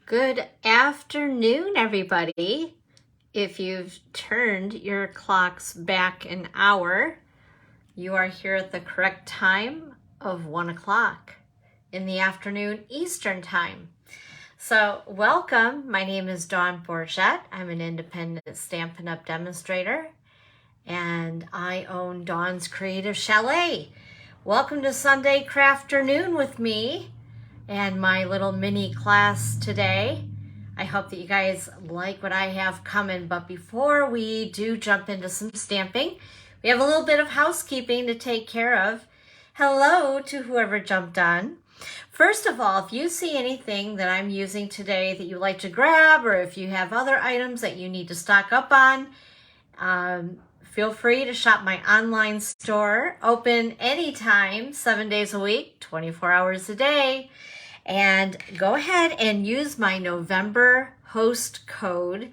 Good afternoon, everybody. If you've turned your clocks back an hour, you are here at the correct time of 1 o'clock in the afternoon Eastern Time. So welcome. My name is Dawn Bourget. I'm an independent Stampin' Up! Demonstrator, and I own Dawn's Creative Chalet. Welcome to Sunday Crafternoon with me and my little mini class today. I hope that you guys like what I have coming, but before we do jump into some stamping, we have a little bit of housekeeping to take care of. Hello to whoever jumped on. First of all, if you see anything that I'm using today that you like to grab, or if you have other items that you need to stock up on, feel free to shop my online store, open anytime, 7 days a week, 24 hours a day. And go ahead and use my November host code.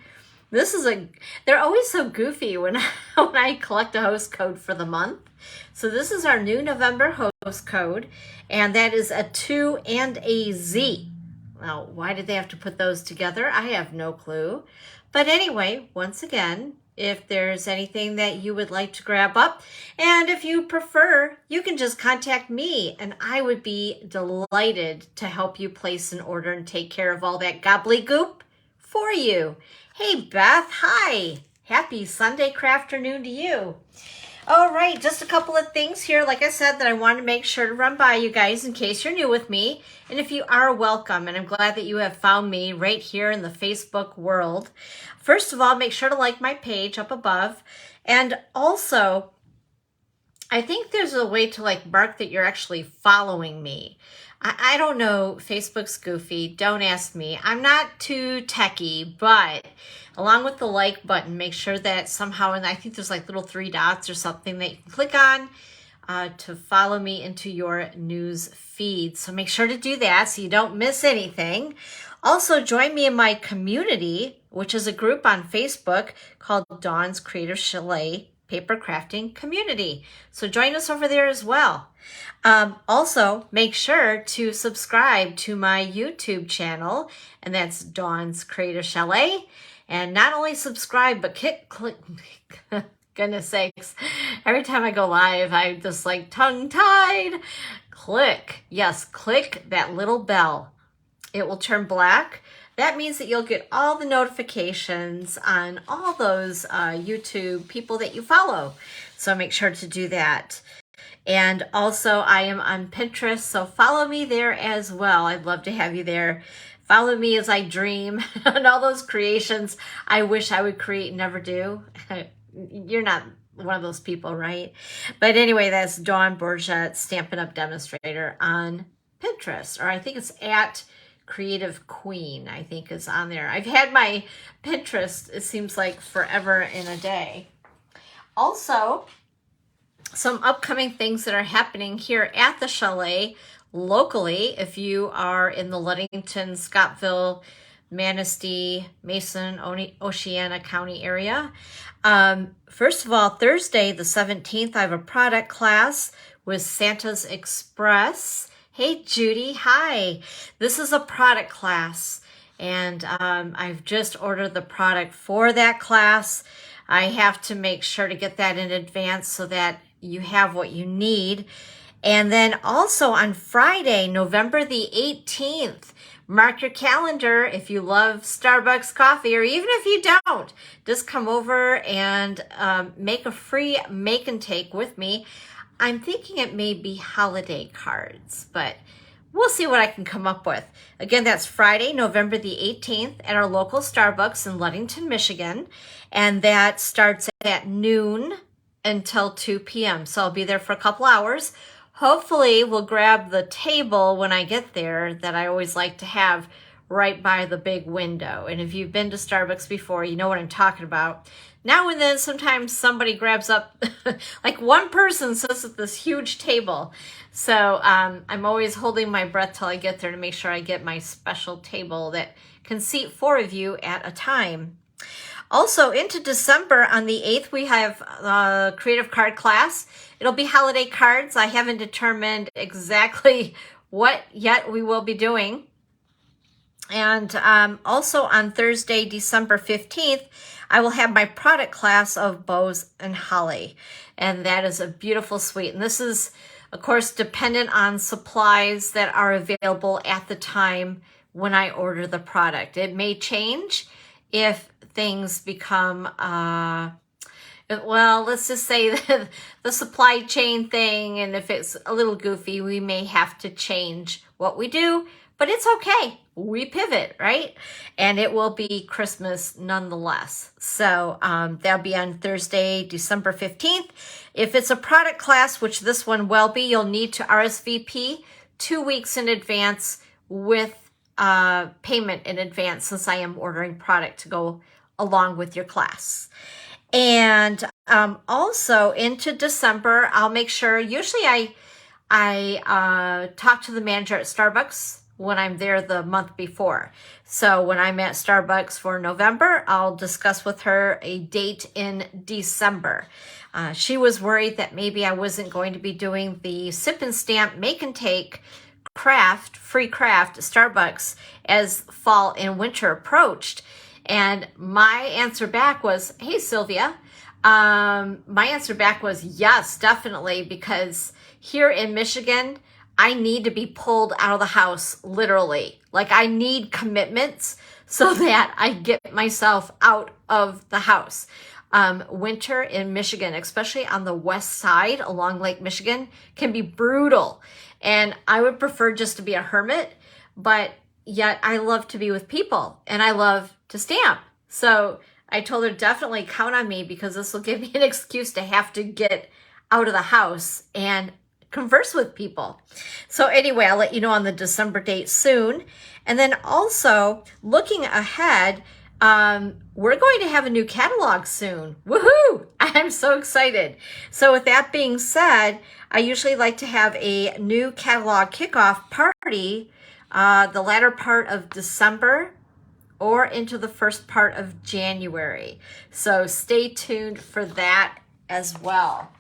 They're always so goofy when I collect a host code for the month. So this is our new November host code, and that is a 2 and a Z. Now, why did they have to put those together? I have no clue. But anyway, once again, if there's anything that you would like to grab up, and if you prefer, you can just contact me, and I would be delighted to help you place an order and take care of all that gobbledygook for you. Hey, Beth, hi. Happy Sunday Crafternoon to you. All right, just a couple of things here, like I said, that I wanted to make sure to run by you guys in case you're new with me. And if you are, welcome, and I'm glad that you have found me right here in the Facebook world. First of all, make sure to like my page up above. And also, I think there's a way to mark that you're actually following me. I don't know, Facebook's goofy, don't ask me. I'm not too techie, but along with the like button, make sure that somehow, and I think there's little 3 dots or something that you can click on to follow me into your news feed. So make sure to do that so you don't miss anything. Also, join me in my community, which is a group on Facebook called Dawn's Creative Chalet Paper Crafting Community. So join us over there as well. Also, make sure to subscribe to my YouTube channel, and that's Dawn's Creative Chalet. And not only subscribe, but click, goodness sakes, every time I go live, I'm just tongue-tied. Click that little bell. It will turn black. That means that you'll get all the notifications on all those YouTube people that you follow. So make sure to do that. And also, I am on Pinterest, so follow me there as well. I'd love to have you there. Follow me as I dream and all those creations I wish I would create and never do. You're not one of those people, right? But anyway, that's Dawn Bourget, Stampin' Up! Demonstrator on Pinterest, or I think it's at Creative Queen, I think is on there. I've had my Pinterest, it seems like forever and a day. Also, some upcoming things that are happening here at the chalet locally. If you are in the Ludington, Scottville, Manistee, Mason, Oceana County area. First of all, Thursday the 17th, I have a product class with Santa's Express. Hey, Judy. Hi. This is a product class, and I've just ordered the product for that class. I have to make sure to get that in advance so that you have what you need. And then also on Friday, November the 18th, mark your calendar. If you love Starbucks coffee, or even if you don't, just come over and make a free make and take with me. I'm thinking it may be holiday cards, but we'll see what I can come up with. Again, that's Friday, November the 18th at our local Starbucks in Ludington, Michigan. And that starts at noon until 2 p.m. So I'll be there for a couple hours. Hopefully we'll grab the table when I get there that I always like to have right by the big window. And if you've been to Starbucks before, you know what I'm talking about. Now and then, sometimes somebody grabs up, one person sits at this huge table. So I'm always holding my breath till I get there to make sure I get my special table that can seat 4 of you at a time. Also, into December on the 8th, we have a creative card class. It'll be holiday cards. I haven't determined exactly what yet we will be doing. And also on Thursday, December 15th, I will have my product class of bows and holly. And that is a beautiful suite. And this is, of course, dependent on supplies that are available at the time when I order the product. It may change if things become, well, let's just say that the supply chain thing, and if it's a little goofy, we may have to change what we do, but it's okay. We pivot, right? And it will be Christmas nonetheless. So that'll be on Thursday, December 15th. If it's a product class, which this one will be, you'll need to RSVP 2 weeks in advance with payment in advance, since I am ordering product to go along with your class. And also into December, I'll make sure, usually I talk to the manager at Starbucks when I'm there the month before. So when I'm at Starbucks for November, I'll discuss with her a date in December. She was worried that maybe I wasn't going to be doing the sip and stamp, make and take free craft at Starbucks as fall and winter approached. And my answer back was, hey, Sylvia. My answer back was yes, definitely, because here in Michigan, I need to be pulled out of the house, literally. Like, I need commitments so that I get myself out of the house. Winter in Michigan, especially on the west side along Lake Michigan, can be brutal. And I would prefer just to be a hermit, but yet I love to be with people and I love to stamp. So I told her definitely count on me, because this will give me an excuse to have to get out of the house and converse with people. So anyway, I'll let you know on the December date soon. And then also looking ahead, we're going to have a new catalog soon. Woohoo! I'm so excited. So with that being said, I usually like to have a new catalog kickoff party the latter part of December or into the first part of January. So stay tuned for that as well.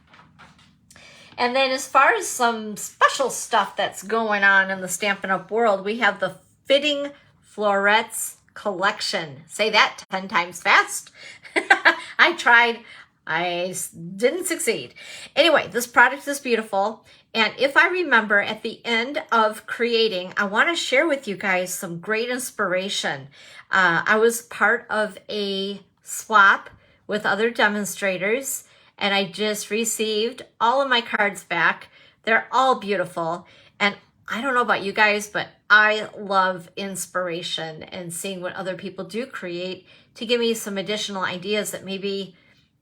And then as far as some special stuff that's going on in the Stampin' Up! World, we have the Fitting Florets collection. Say that 10 times fast. I tried. I didn't succeed. Anyway, this product is beautiful. And if I remember at the end of creating, I want to share with you guys some great inspiration. I was part of a swap with other demonstrators, and I just received all of my cards back. They're all beautiful. And I don't know about you guys, but I love inspiration and seeing what other people do create to give me some additional ideas that maybe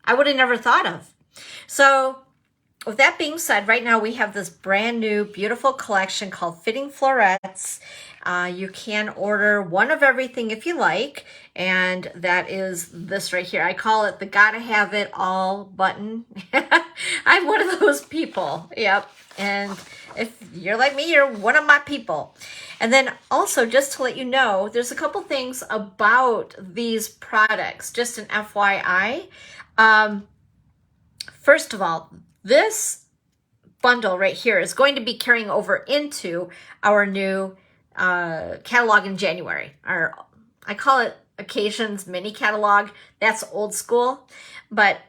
I would have never thought of. So with that being said, right now we have this brand new beautiful collection called Fitting Florets. You can order one of everything if you like, and that is this right here. I call it the gotta have it all button. I'm one of those people. Yep. And if you're like me, you're one of my people. And then also, just to let you know, there's a couple things about these products, just an FYI. First of all, this bundle right here is going to be carrying over into our new catalog in January. I call it Occasions Mini Catalog. That's old school, but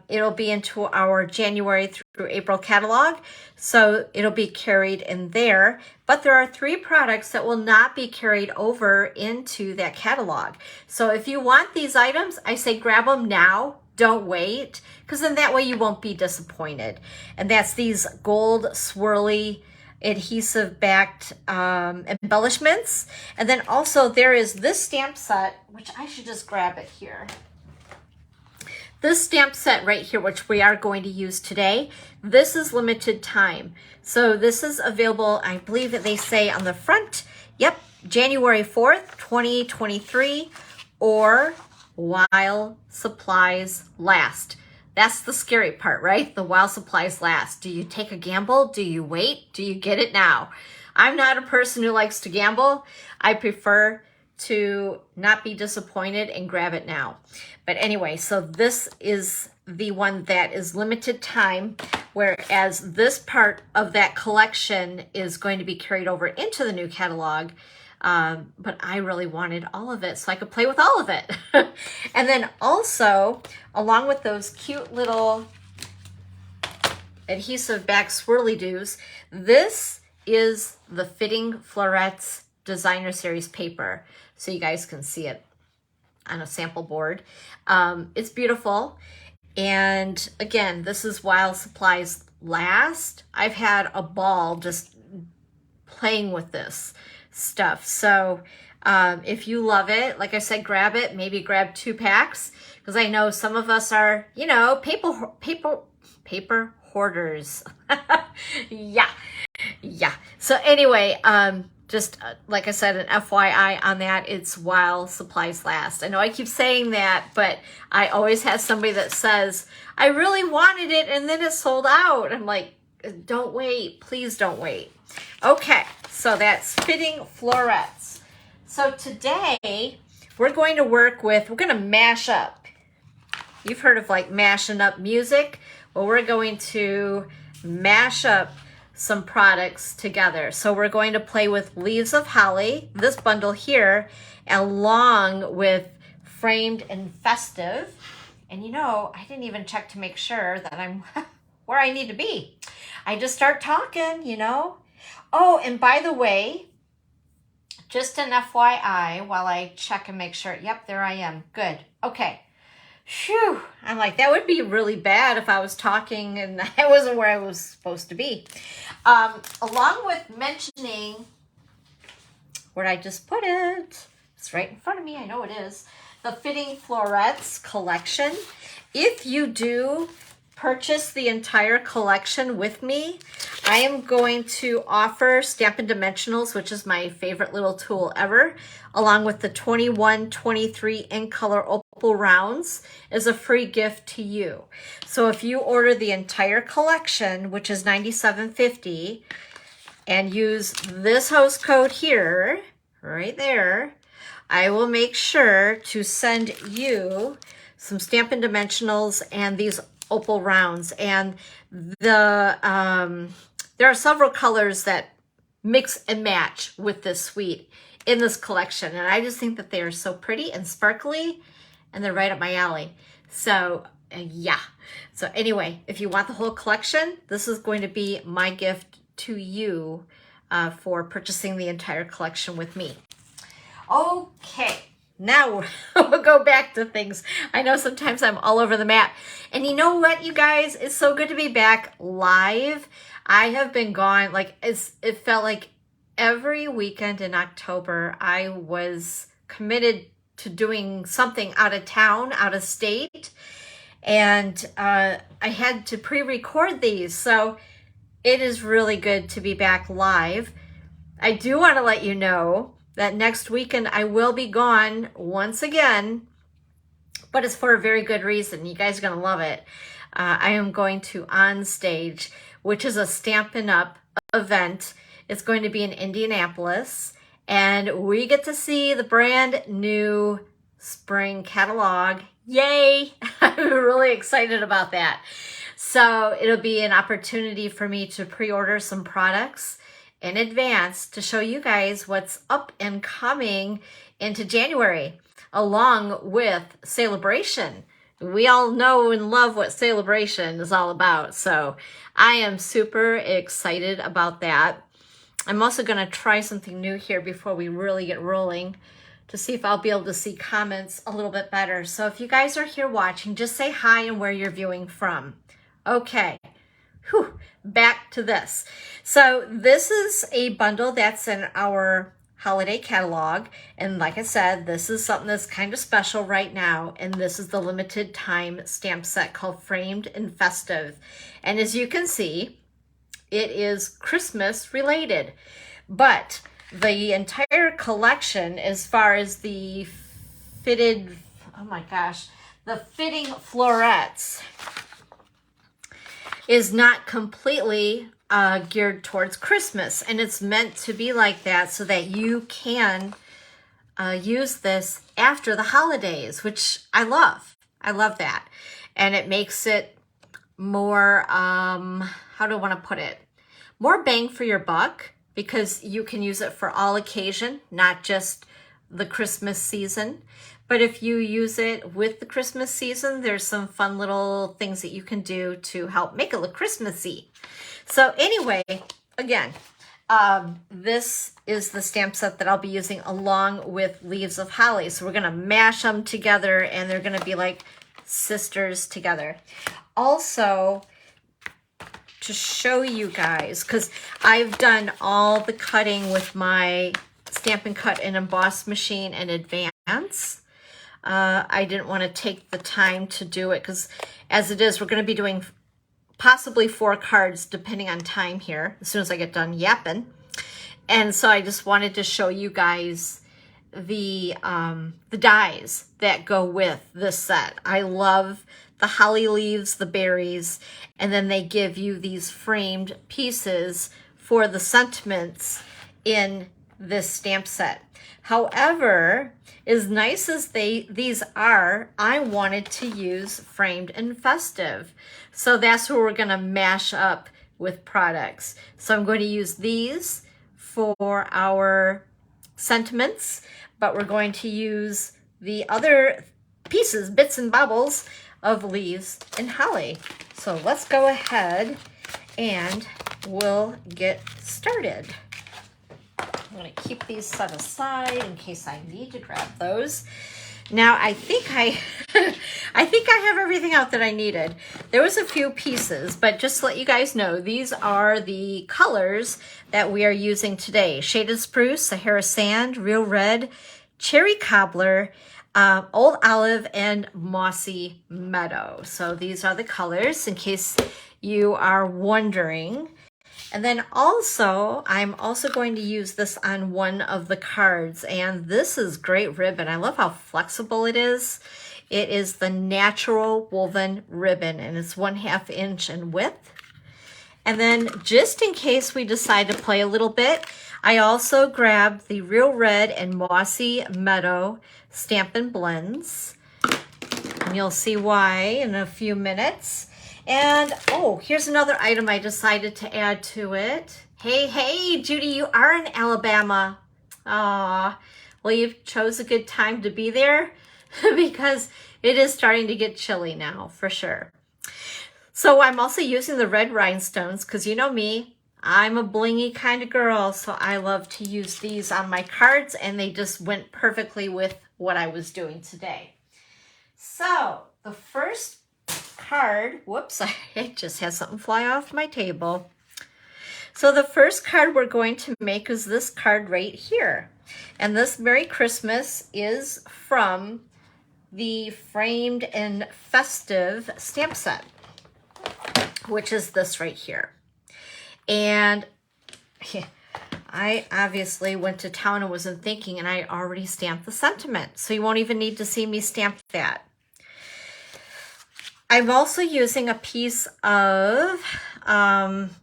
it'll be into our January through April catalog. So it'll be carried in there. But there are 3 products that will not be carried over into that catalog. So if you want these items, I say grab them now. Don't wait, because then that way you won't be disappointed. And that's these gold swirly adhesive backed embellishments. And then also there is this stamp set, which I should just grab it here. This stamp set right here, which we are going to use today, this is limited time. So this is available, I believe that they say on the front, yep, January 4th, 2023, or while supplies last. That's the scary part, right? The while supplies last. Do you take a gamble? Do you wait? Do you get it now? I'm not a person who likes to gamble. I prefer to not be disappointed and grab it now. But anyway, so this is the one that is limited time, whereas this part of that collection is going to be carried over into the new catalog but I really wanted all of it so I could play with all of it. And then also, along with those cute little adhesive back swirly doos, this is the Fitting Florets Designer Series paper, so you guys can see it on a sample board. It's beautiful. And again, this is while supplies last. I've had a ball just playing with this stuff. So if you love it, like I said, grab it, maybe grab 2 packs, because I know some of us are, you know, paper hoarders. Yeah. So anyway, just like I said, an FYI on that, it's while supplies last. I know I keep saying that, but I always have somebody that says, I really wanted it and then it sold out. I'm like, don't wait, please don't wait. Okay, so that's Fitting Florets. So today we're going to mash up. You've heard of like mashing up music. Well, we're going to mash up some products together. So we're going to play with Leaves of Holly, this bundle here, along with Framed and Festive. And you know, I didn't even check to make sure that I'm where I need to be. I just start talking, you know. Oh, and by the way, just an FYI while I check and make sure. Yep, there I am. Good. Okay. Phew. I'm like, that would be really bad if I was talking and I wasn't where I was supposed to be. Along with mentioning, where'd I just put it? It's right in front of me. I know it is. The Fitting Florets collection. If you do purchase the entire collection with me, I am going to offer Stampin' Dimensionals, which is my favorite little tool ever, along with the 21-23 in color opal rounds as a free gift to you. So if you order the entire collection, which is $97.50, and use this host code here, right there, I will make sure to send you some Stampin' Dimensionals and these opal rounds. And there are several colors that mix and match with this suite in this collection, and I just think that they are so pretty and sparkly, and they're right up my alley. So yeah. So anyway, if you want the whole collection, this is going to be my gift to you for purchasing the entire collection with me. Okay, now we'll go back to things. I know sometimes I'm all over the map. And you know what, you guys? It's so good to be back live. I have been gone, like it felt like every weekend in October, I was committed to doing something out of town, out of state. And I had to pre-record these. So it is really good to be back live. I do want to let you know that next weekend I will be gone once again, but it's for a very good reason. You guys are going to love it. I am going to On Stage, which is a Stampin' Up event. It's going to be in Indianapolis, and we get to see the brand new spring catalog. Yay! I'm really excited about that. So it'll be an opportunity for me to pre-order some products in advance to show you guys what's up and coming into January, along with Celebration. We all know and love what Celebration is all about, so I am super excited about that. I'm also going to try something new here before we really get rolling to see if I'll be able to see comments a little bit better. So if you guys are here watching, just say hi and where you're viewing from. Okay. Whew, back to this. So this is a bundle that's in our holiday catalog. And like I said, this is something that's kind of special right now. And this is the limited time stamp set called Framed and Festive. And as you can see, it is Christmas related. But the entire collection, as far as the fitted, oh my gosh, the Fitting Florets, is not completely geared towards Christmas. And it's meant to be like that so that you can use this after the holidays, which I love. I love that. And it makes it more, how do I want to put it? More bang for your buck, because you can use it for all occasion, not just the Christmas season. But if you use it with the Christmas season, there's some fun little things that you can do to help make it look Christmassy. So anyway, again, this is the stamp set that I'll be using along with Leaves of Holly. So we're going to mash them together and they're going to be like sisters together. Also, to show you guys, because I've done all the cutting with my Stampin' Cut and Emboss machine in advance. I didn't want to take the time to do it because as it is, we're going to be doing possibly 4 cards depending on time here as soon as I get done yapping. And so I just wanted to show you guys the dies that go with this set. I love the holly leaves, the berries, and then they give you these framed pieces for the sentiments in this stamp set. However, as nice as these are, I wanted to use Framed and Festive. So that's where we're going to mash up with products. So I'm going to use these for our sentiments, but we're going to use the other pieces, bits and bobbles of Leaves and Holly. So let's go ahead and we'll get started. I'm going to keep these set aside in case I need to grab those. Now I think I have everything out that I needed. There was a few pieces, but just to let you guys know, these are the colors that we are using today. Shaded Spruce, Sahara Sand, Real Red, Cherry Cobbler, Old Olive, and Mossy Meadow. So these are the colors in case you are wondering. And then also, I'm also going to use this on one of the cards, and this is great ribbon. I love how flexible it is. It is the natural woven ribbon, and it's 1/2 inch in width. And then just in case we decide to play a little bit, I also grabbed the Real Red and Mossy Meadow Stampin' Blends, and you'll see why in a few minutes. And, oh, here's another item I decided to add to it. Hey, Judy, you are in Alabama. Aw, well, you chose a good time to be there because it is starting to get chilly now, for sure. So I'm also using the red rhinestones because you know me, I'm a blingy kind of girl, so I love to use these on my cards, and they just went perfectly with what I was doing today. So the first card, whoops, I just had something fly off my table. So the first card we're going to make is this card right here. And this Merry Christmas is from the Framed and Festive stamp set, which is this right here. And I obviously went to town and wasn't thinking, and I already stamped the sentiment. So you won't even need to see me stamp that. I'm also using a piece of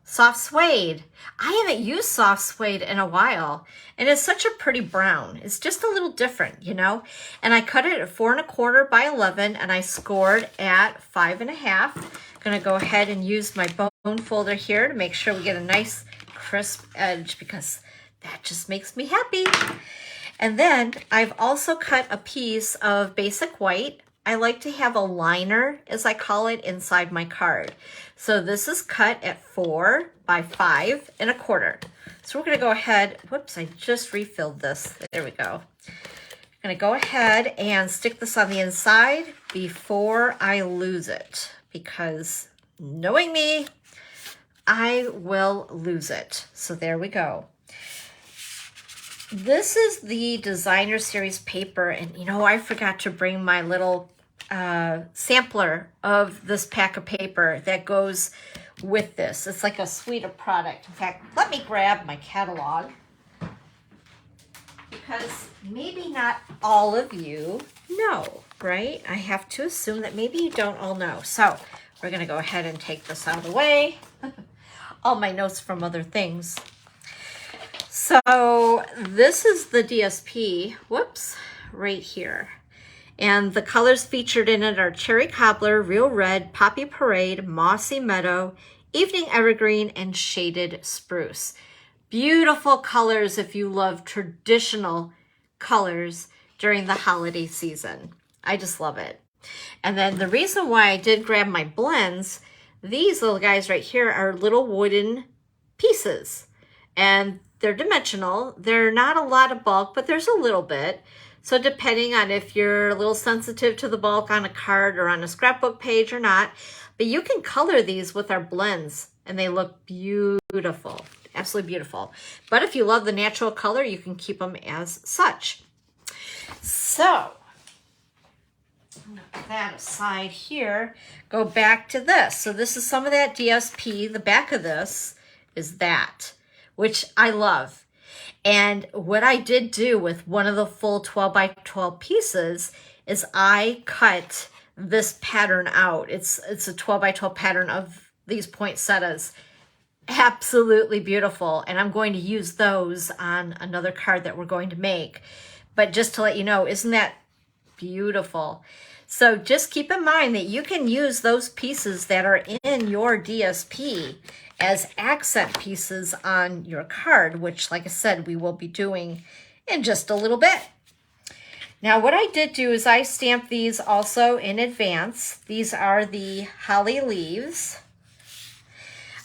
soft suede. I haven't used soft suede in a while, and it's such a pretty brown. It's just a little different, you know? And I cut it at 4 1/4 by 11, and I scored at 5 1/2. I'm gonna go ahead and use my bone folder here to make sure we get a nice crisp edge because that just makes me happy. And then I've also cut a piece of basic white. I like to have a liner, as I call it, inside my card. So this is cut at 4 by 5 1/4. So we're gonna go ahead, whoops, I just refilled this. There we go. I'm gonna go ahead and stick this on the inside before I lose it, because knowing me, I will lose it. So there we go. This is the Designer Series paper, and you know, I forgot to bring my little sampler of this pack of paper that goes with this. It's like a suite of product. In fact, let me grab my catalog because maybe not all of you know, right? I have to assume that maybe you don't all know. So we're going to go ahead and take this out of the way. All my notes from other things. So this is the DSP, whoops, right here. And the colors featured in it are Cherry Cobbler, Real Red, Poppy Parade, Mossy Meadow, Evening Evergreen, and Shaded Spruce. Beautiful colors if you love traditional colors during the holiday season. I just love it. And then the reason why I did grab my blends, these little guys right here are little wooden pieces. And they're dimensional. They're not a lot of bulk, but there's a little bit. So depending on if you're a little sensitive to the bulk on a card or on a scrapbook page or not, but you can color these with our blends and they look beautiful, absolutely beautiful. But if you love the natural color, you can keep them as such. So I'm gonna put that aside here, go back to this. So this is some of that DSP. The back of this is that, which I love. And what I did do with one of the full 12 by 12 pieces is I cut this pattern out. It's a 12 by 12 pattern of these poinsettias. Absolutely beautiful. And I'm going to use those on another card that we're going to make. But just to let you know, isn't that beautiful? So just keep in mind that you can use those pieces that are in your DSP as accent pieces on your card, which, like I said, we will be doing in just a little bit. Now, what I did do is I stamped these also in advance. These are the holly leaves.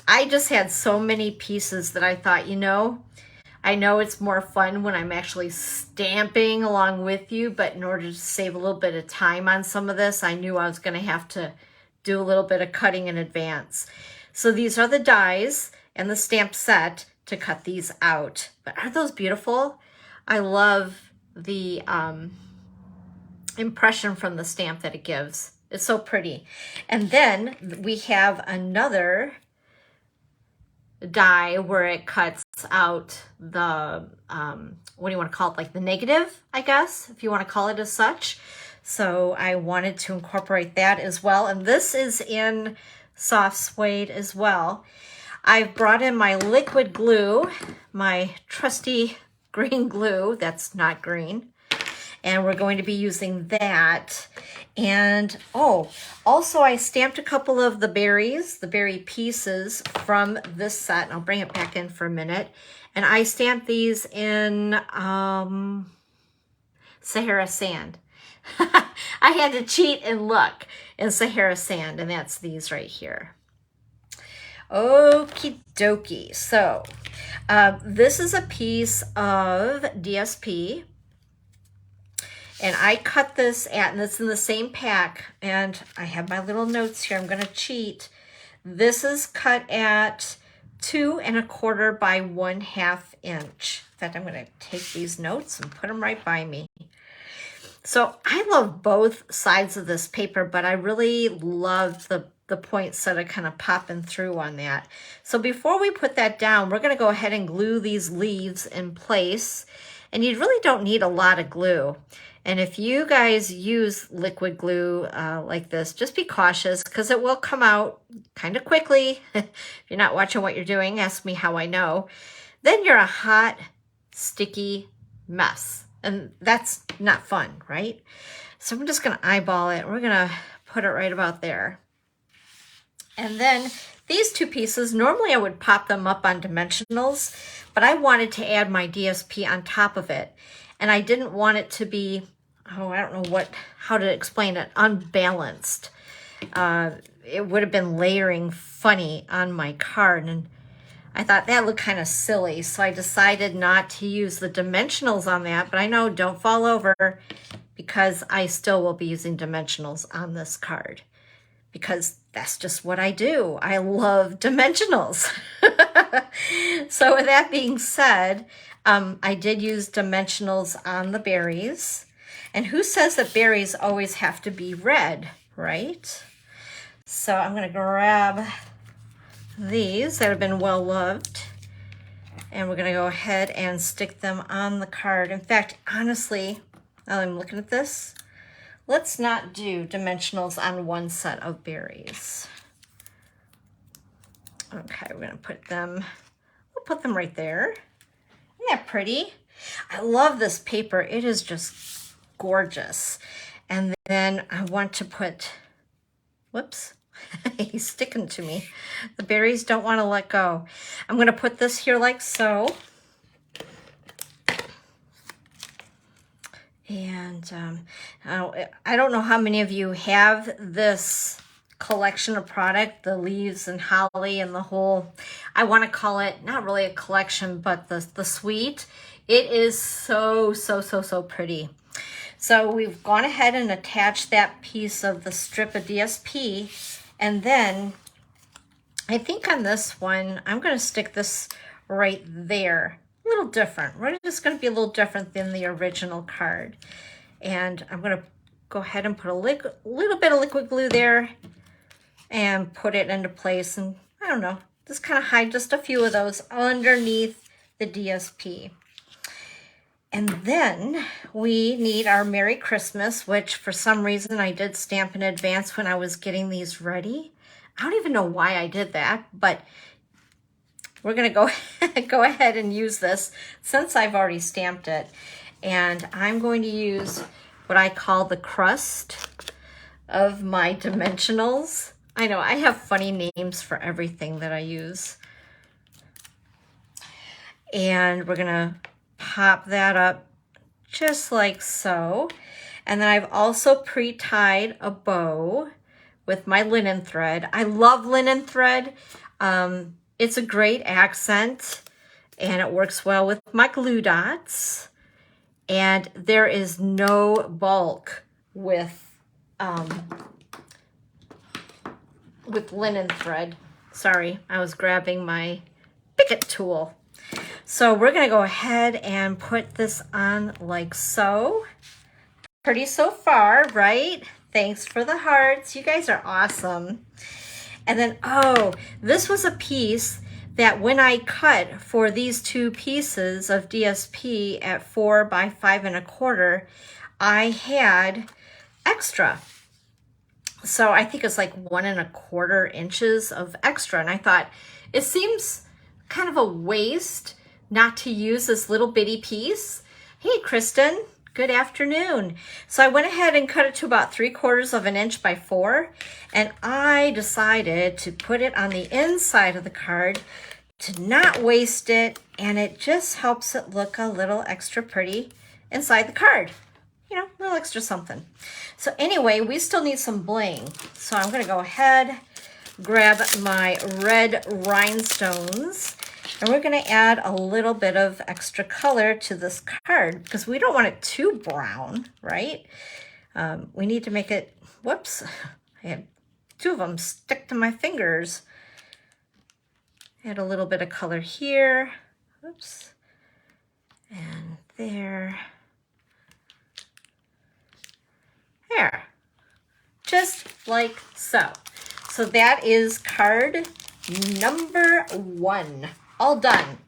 I just had so many pieces that I thought, you know, I know it's more fun when I'm actually stamping along with you, but in order to save a little bit of time on some of this, I knew I was going to have to do a little bit of cutting in advance. So these are the dies and the stamp set to cut these out. But aren't those beautiful? I love the impression from the stamp that it gives. It's so pretty. And then we have another die where it cuts out the, what do you want to call it? Like the negative, I guess, if you want to call it as such. So I wanted to incorporate that as well. And this is in soft suede as well. I've brought in my liquid glue, my trusty green glue that's not green. And we're going to be using that. And also I stamped a couple of the berries, the berry pieces from this set. And I'll bring it back in for a minute. And I stamped these in Sahara sand. I had to cheat and look in Sahara sand, and that's these right here. Okie dokie. So this is a piece of DSP. And I cut this and it's in the same pack, and I have my little notes here. I'm going to cheat. This is cut at 2 1/4 by 1/2 inch. In fact, I'm going to take these notes and put them right by me. So I love both sides of this paper, but I really love the poinsettia kind of popping through on that. So before we put that down, we're going to go ahead and glue these leaves in place. And you really don't need a lot of glue. And if you guys use liquid glue like this, just be cautious because it will come out kind of quickly. If you're not watching what you're doing, ask me how I know. Then you're a hot, sticky mess. And that's not fun, right? So I'm just going to eyeball it. We're going to put it right about there. And then these two pieces, normally I would pop them up on dimensionals, but I wanted to add my DSP on top of it. And I didn't want it to be, I don't know how to explain it, unbalanced. It would have been layering funny on my card. And I thought that looked kind of silly. So I decided not to use the dimensionals on that. But I know, don't fall over, because I still will be using dimensionals on this card. Because that's just what I do. I love dimensionals. So with that being said, I did use dimensionals on the berries. And who says that berries always have to be red, right? So I'm going to grab these that have been well loved. And we're going to go ahead and stick them on the card. In fact, honestly, now I'm looking at this, let's not do dimensionals on one set of berries. Okay, we're going to put them, we'll put them right there. Isn't that pretty? I love this paper. It is just gorgeous. And then I want to put, whoops, He's sticking to me. The berries don't want to let go. I'm going to put this here like so. And I don't know how many of you have this collection of product, the leaves and holly and the whole, I want to call it not really a collection, but the suite. It is so pretty. So we've gone ahead and attached that piece of the strip of DSP. And then I think on this one, I'm going to stick this right there. A little different. We're just going to be a little different than the original card. And I'm going to go ahead and put a little bit of liquid glue there and put it into place. And I don't know, just kind of hide just a few of those underneath the DSP. And then we need our Merry Christmas, which for some reason I did stamp in advance when I was getting these ready. I don't even know why I did that, but we're going to go ahead and use this since I've already stamped it. And I'm going to use what I call the crust of my dimensionals. I know I have funny names for everything that I use. And we're going to pop that up just like so. And then I've also pre-tied a bow with my linen thread. I love linen thread. It's a great accent and it works well with my glue dots. And there is no bulk with linen thread. Sorry, I was grabbing my Picket tool. So we're going to go ahead and put this on like so. Pretty so far, right? Thanks for the hearts. You guys are awesome. And then, oh, this was a piece that when I cut for these two pieces of DSP at 4 by 5 1/4, I had extra. So I think it's like 1 1/4 inches of extra. And I thought it seems kind of a waste not to use this little bitty piece. Hey, Kristen. Good afternoon. So I went ahead and cut it to about 3/4 inch by 4, and I decided to put it on the inside of the card to not waste it, and it just helps it look a little extra pretty inside the card. You know, a little extra something. So anyway, we still need some bling. So I'm gonna go ahead, grab my red rhinestones, and we're going to add a little bit of extra color to this card because we don't want it too brown, right? We need to make it, whoops, I had 2 of them stick to my fingers. Add a little bit of color here, oops, and there. There, just like so. So that is card number 1. All done.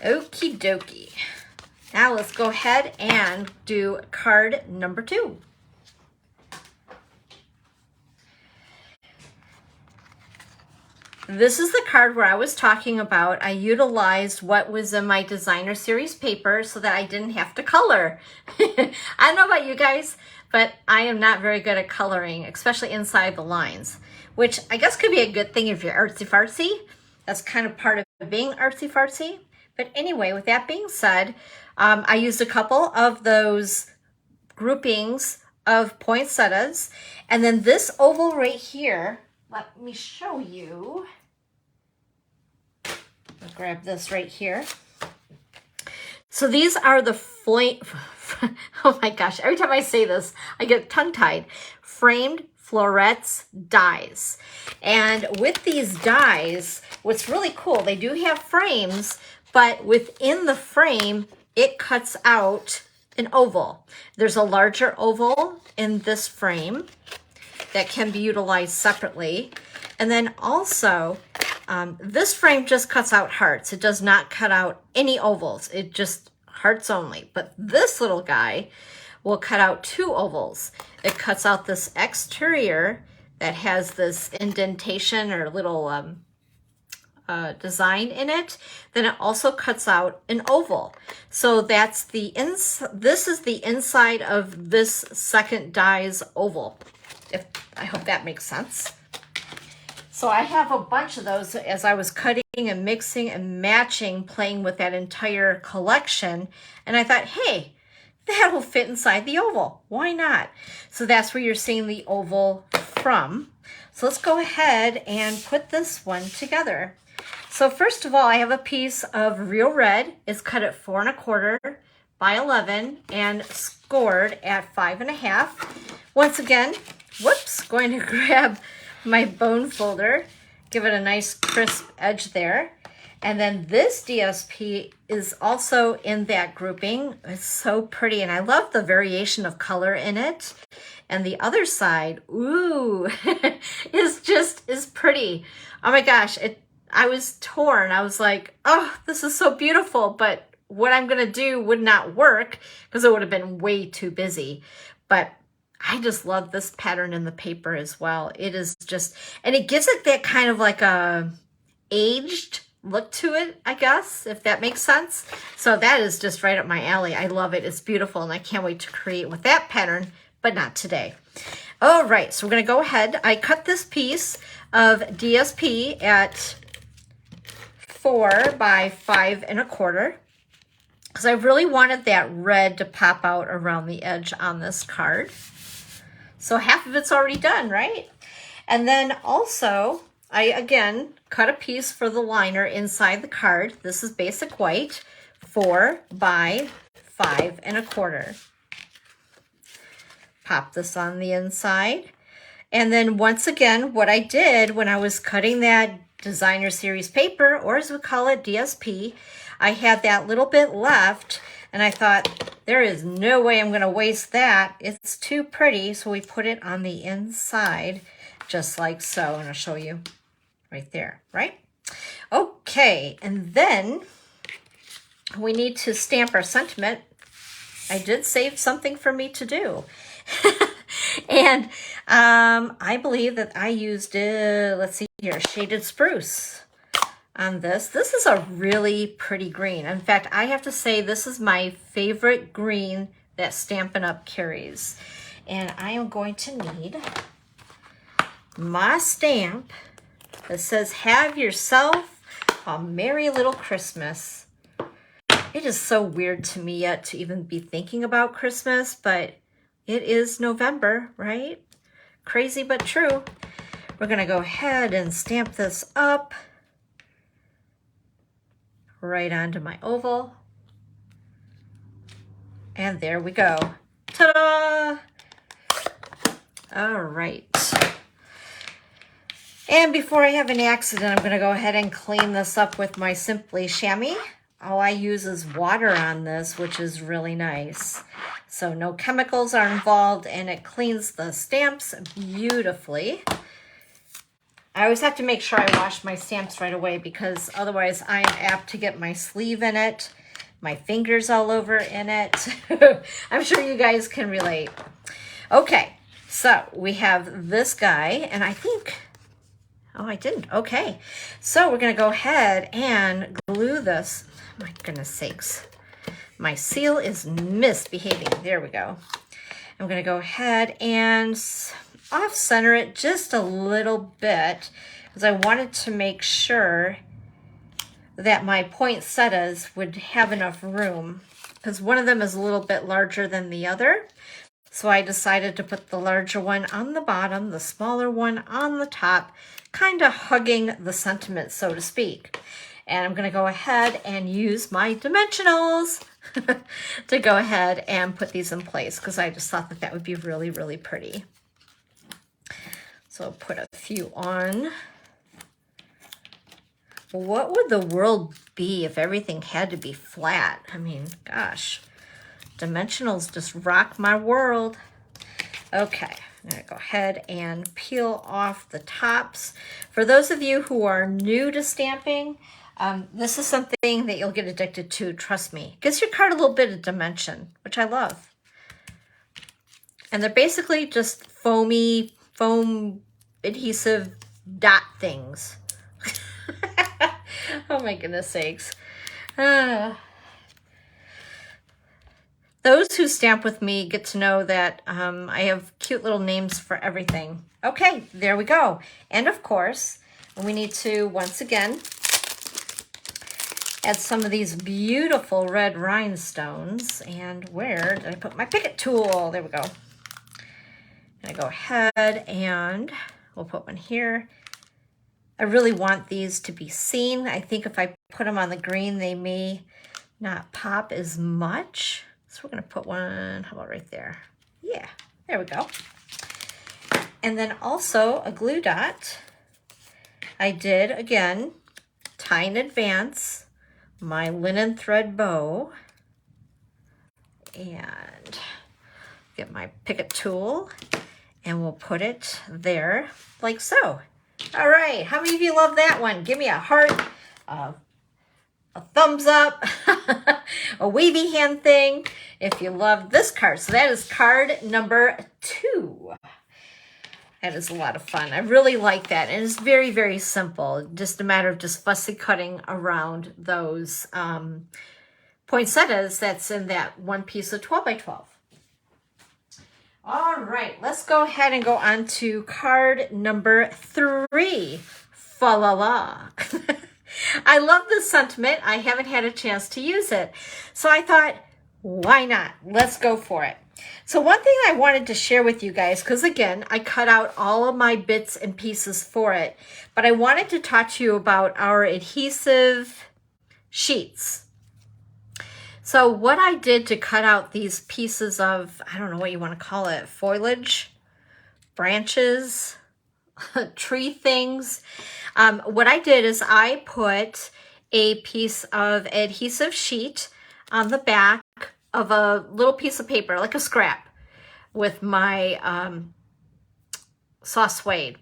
Okie dokie. Now let's go ahead and do card number 2. This is the card where I was talking about. I utilized what was in my designer series paper so that I didn't have to color. I don't know about you guys, but I am not very good at coloring, especially inside the lines, which I guess could be a good thing if you're artsy-fartsy. That's kind of part of being artsy-fartsy. But anyway, with that being said, I used a couple of those groupings of poinsettias. And then this oval right here, let me show you. I'll grab this right here. So these are the oh my gosh, every time I say this, I get tongue-tied. Framed florets dies. And with these dies, what's really cool, they do have frames, but within the frame, it cuts out an oval. There's a larger oval in this frame that can be utilized separately. And then also, this frame just cuts out hearts. It does not cut out any ovals. It just hearts only. But this little guy will cut out 2 ovals. It cuts out this exterior that has this indentation or little design in it. Then it also cuts out an oval. So that's the this is the inside of this second die's oval. I hope that makes sense. So I have a bunch of those as I was cutting and mixing and matching, playing with that entire collection. And I thought, hey, that'll fit inside the oval. Why not? So that's where you're seeing the oval from. So let's go ahead and put this one together. So first of all, I have a piece of real red. It's cut at 4 1/4 by 11 and scored at 5 1/2. Once again, whoops, going to grab my bone folder, give it a nice crisp edge there. And then this DSP is also in that grouping. It's so pretty, and I love the variation of color in it. And the other side, ooh, is pretty. Oh my gosh, I was torn. I was like, oh, this is so beautiful, but what I'm gonna do would not work because it would have been way too busy. But I just love this pattern in the paper as well. It is just, and it gives it that kind of like a aged look to it, I guess, if that makes sense. So that is just right up my alley. I love it. It's beautiful, and I can't wait to create with that pattern, but not today. All right, so we're gonna go ahead. I cut this piece of DSP at 4 by 5 1/4 because I really wanted that red to pop out around the edge on this card. So half of it's already done, right? And then also, I again cut a piece for the liner inside the card. This is basic white, 4 by 5 1/4. Pop this on the inside. And then once again, what I did when I was cutting that designer series paper, or as we call it, DSP, I had that little bit left, and I thought, there is no way I'm gonna waste that. It's too pretty, so we put it on the inside, just like so, and I'll show you right there, right? Okay, and then we need to stamp our sentiment. I did save something for me to do. And I believe that I used, let's see here, Shaded Spruce on this. This is a really pretty green. In fact, I have to say this is my favorite green that Stampin' Up! Carries. And I am going to need my stamp that says, have yourself a merry little Christmas. It is so weird to me yet to even be thinking about Christmas, but it is November, right? Crazy but true. We're gonna go ahead and stamp this up right onto my oval. And there we go. Ta-da! All right. And before I have an accident, I'm gonna go ahead and clean this up with my Simply Chamois. All I use is water on this, which is really nice. So no chemicals are involved, and it cleans the stamps beautifully. I always have to make sure I wash my stamps right away because otherwise I am apt to get my sleeve in it, my fingers all over in it. I'm sure you guys can relate. Okay, so we have this guy, and I think, oh, I didn't. Okay, so we're gonna go ahead and glue this. My goodness sakes. My seal is misbehaving. There we go. I'm going to go ahead and off-center it just a little bit because I wanted to make sure that my poinsettias would have enough room because one of them is a little bit larger than the other. So I decided to put the larger one on the bottom, the smaller one on the top, kind of hugging the sentiment, so to speak. And I'm going to go ahead and use my dimensionals to go ahead and put these in place because I just thought that that would be really, really pretty. So I'll put a few on. What would the world be if everything had to be flat? I mean, gosh, dimensionals just rock my world. Okay, I'm going to go ahead and peel off the tops. For those of you who are new to stamping, this is something that you'll get addicted to, trust me. Gives your card a little bit of dimension, which I love. And they're basically just foam adhesive dot things. Oh my goodness sakes. The those who stamp with me get to know that I have cute little names for everything. Okay, there we go. And of course, we need to, once again, add some of these beautiful red rhinestones. And where did I put my Picket tool? There we go. And I go ahead and we'll put one here. I really want these to be seen. I think if I put them on the green, they may not pop as much. So we're gonna put one, how about right there? Yeah, there we go. And then also a glue dot. I did, again, tie in advance my linen thread bow and get my Picket tool and we'll put it there like so. All right, how many of you love that one? Give me a heart, a thumbs up, a wavy hand thing if you love this card. So that is card number 2. That is a lot of fun. I really like that. And it's very, very simple. Just a matter of just fussy cutting around those poinsettias that's in that one piece of 12 by 12. All right, let's go ahead and go on to card number 3. Fa la la. I love this sentiment. I haven't had a chance to use it. So I thought, why not? Let's go for it. So one thing I wanted to share with you guys, because again, I cut out all of my bits and pieces for it, but I wanted to talk to you about our adhesive sheets. So what I did to cut out these pieces of, I don't know what you want to call it, foliage, branches, tree things. What I did is I put a piece of adhesive sheet on the back of a little piece of paper, like a scrap, with my saw suede.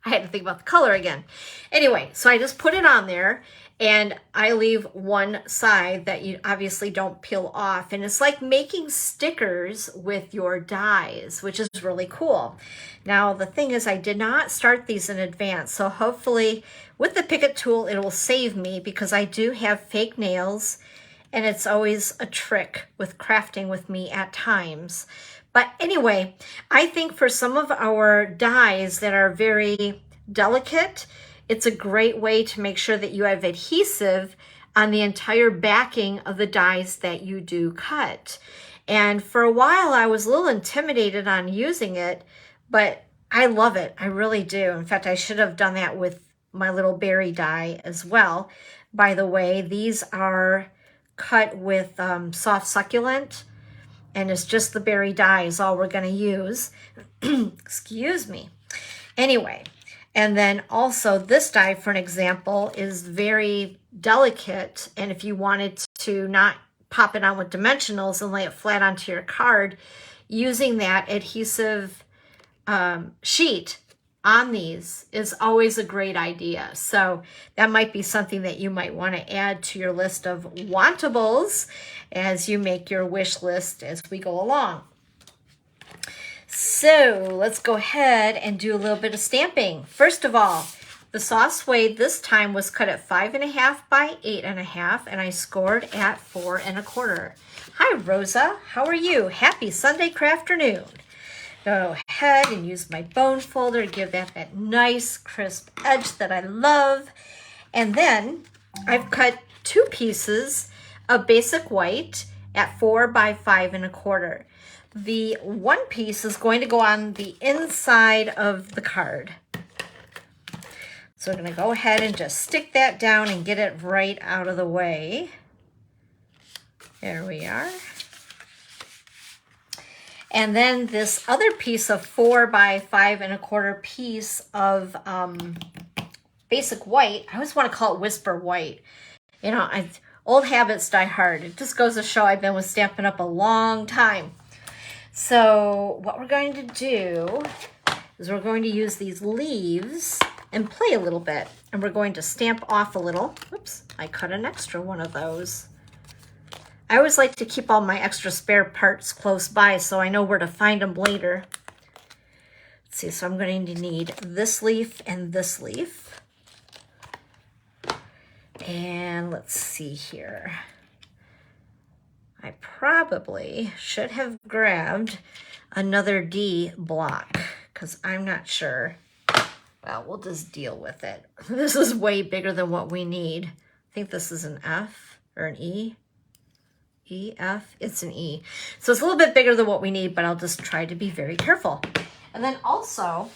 I had to think about the color again. Anyway, so I just put it on there and I leave one side that you obviously don't peel off. And it's like making stickers with your dies, which is really cool. Now, the thing is, I did not start these in advance. So hopefully with the Picket tool, it will save me because I do have fake nails and it's always a trick with crafting with me at times. But anyway, I think for some of our dies that are very delicate, it's a great way to make sure that you have adhesive on the entire backing of the dies that you do cut. And for a while, I was a little intimidated on using it, but I love it. I really do. In fact, I should have done that with my little berry die as well. By the way, these are cut with soft succulent, and it's just the berry die is all we're going to use. Excuse me. Anyway, and then also this die, for an example, is very delicate, and if you wanted to not pop it on with dimensionals and lay it flat onto your card, using that adhesive sheet on these is always a great idea. So that might be something that you might want to add to your list of wantables as you make your wish list as we go along. So let's go ahead and do a little bit of stamping. First of all, the saw suede this time was cut at 5.5 by 8.5, and I scored at 4 1/4. Hi, Rosa. How are you? Happy Sunday crafternoon. Go ahead and use my bone folder to give that nice crisp edge that I love. And then I've cut 2 pieces of basic white at 4 by 5 1/4. The one piece is going to go on the inside of the card. So I'm going to go ahead and just stick that down and get it right out of the way. There we are. And then this other piece of 4 by 5 1/4 piece of basic white, I always want to call it whisper white. You know, old habits die hard. It just goes to show I've been with Stampin' Up! A long time. So what we're going to do is we're going to use these leaves and play a little bit. And we're going to stamp off a little. Oops, I cut an extra one of those. I always like to keep all my extra spare parts close by so I know where to find them later. Let's see, so I'm going to need this leaf and this leaf. And let's see here. I probably should have grabbed another D block because I'm not sure. Well, we'll just deal with it. This is way bigger than what we need. I think this is an F or an E. E, F, it's an E. So it's a little bit bigger than what we need, but I'll just try to be very careful. And then also,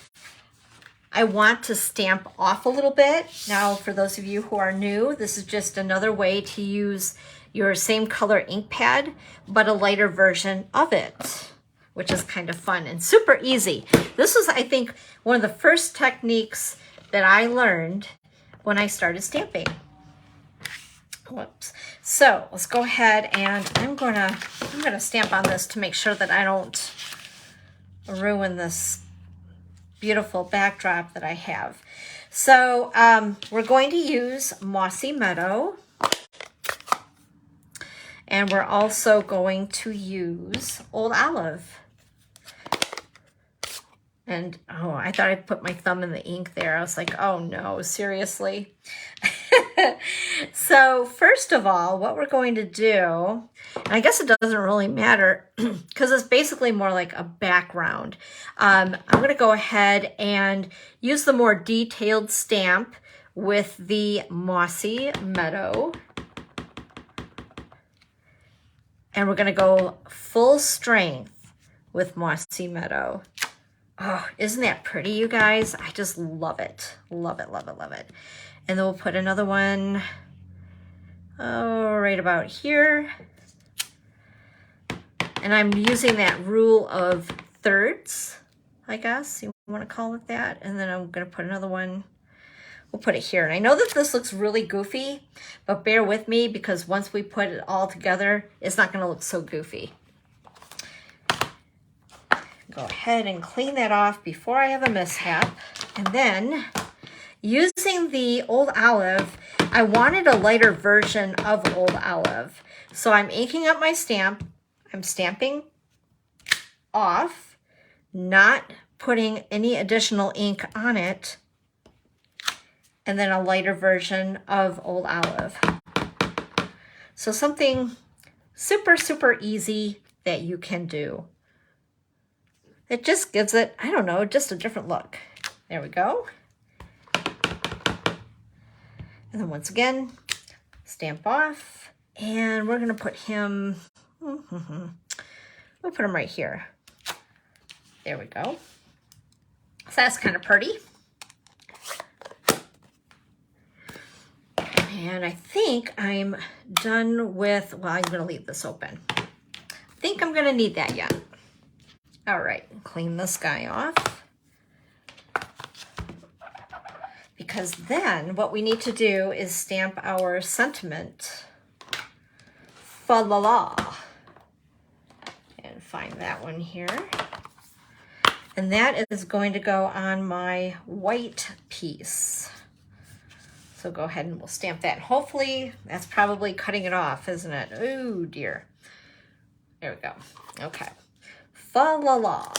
I want to stamp off a little bit. Now, for those of you who are new, this is just another way to use your same color ink pad, but a lighter version of it, which is kind of fun and super easy. This was, I think, one of the first techniques that I learned when I started stamping. Whoops. So let's go ahead and I'm gonna stamp on this to make sure that I don't ruin this beautiful backdrop that I have. So we're going to use Mossy Meadow, and we're also going to use Old Olive. And oh, I thought I put my thumb in the ink there. I was like, oh no, seriously? So first of all, what we're going to do, and I guess it doesn't really matter because it's basically more like a background. I'm going to go ahead and use the more detailed stamp with the Mossy Meadow. And we're going to go full strength with Mossy Meadow. Oh, isn't that pretty, you guys? I just love it. Love it, love it, love it. And then we'll put another one, oh, right about here. And I'm using that rule of thirds, I guess you want to call it that. And then I'm going to put another one. We'll put it here. And I know that this looks really goofy, but bear with me because once we put it all together, it's not going to look so goofy. Go ahead and clean that off before I have a mishap. And then using the Old Olive, I wanted a lighter version of Old Olive. So I'm inking up my stamp. I'm stamping off, not putting any additional ink on it. And then a lighter version of Old Olive. So something super, super easy that you can do. It just gives it, I don't know, just a different look. There we go. And then once again, stamp off. And we're going to put him, we'll put him right here. There we go. So that's kind of pretty. And I think I'm done with, well, I'm going to leave this open. I think I'm going to need that yet. All right, clean this guy off. Because then what we need to do is stamp our sentiment. Fa la la. And find that one here. And that is going to go on my white piece. So go ahead and we'll stamp that. Hopefully, that's probably cutting it off, isn't it? Oh dear. There we go. Okay. Fa la la.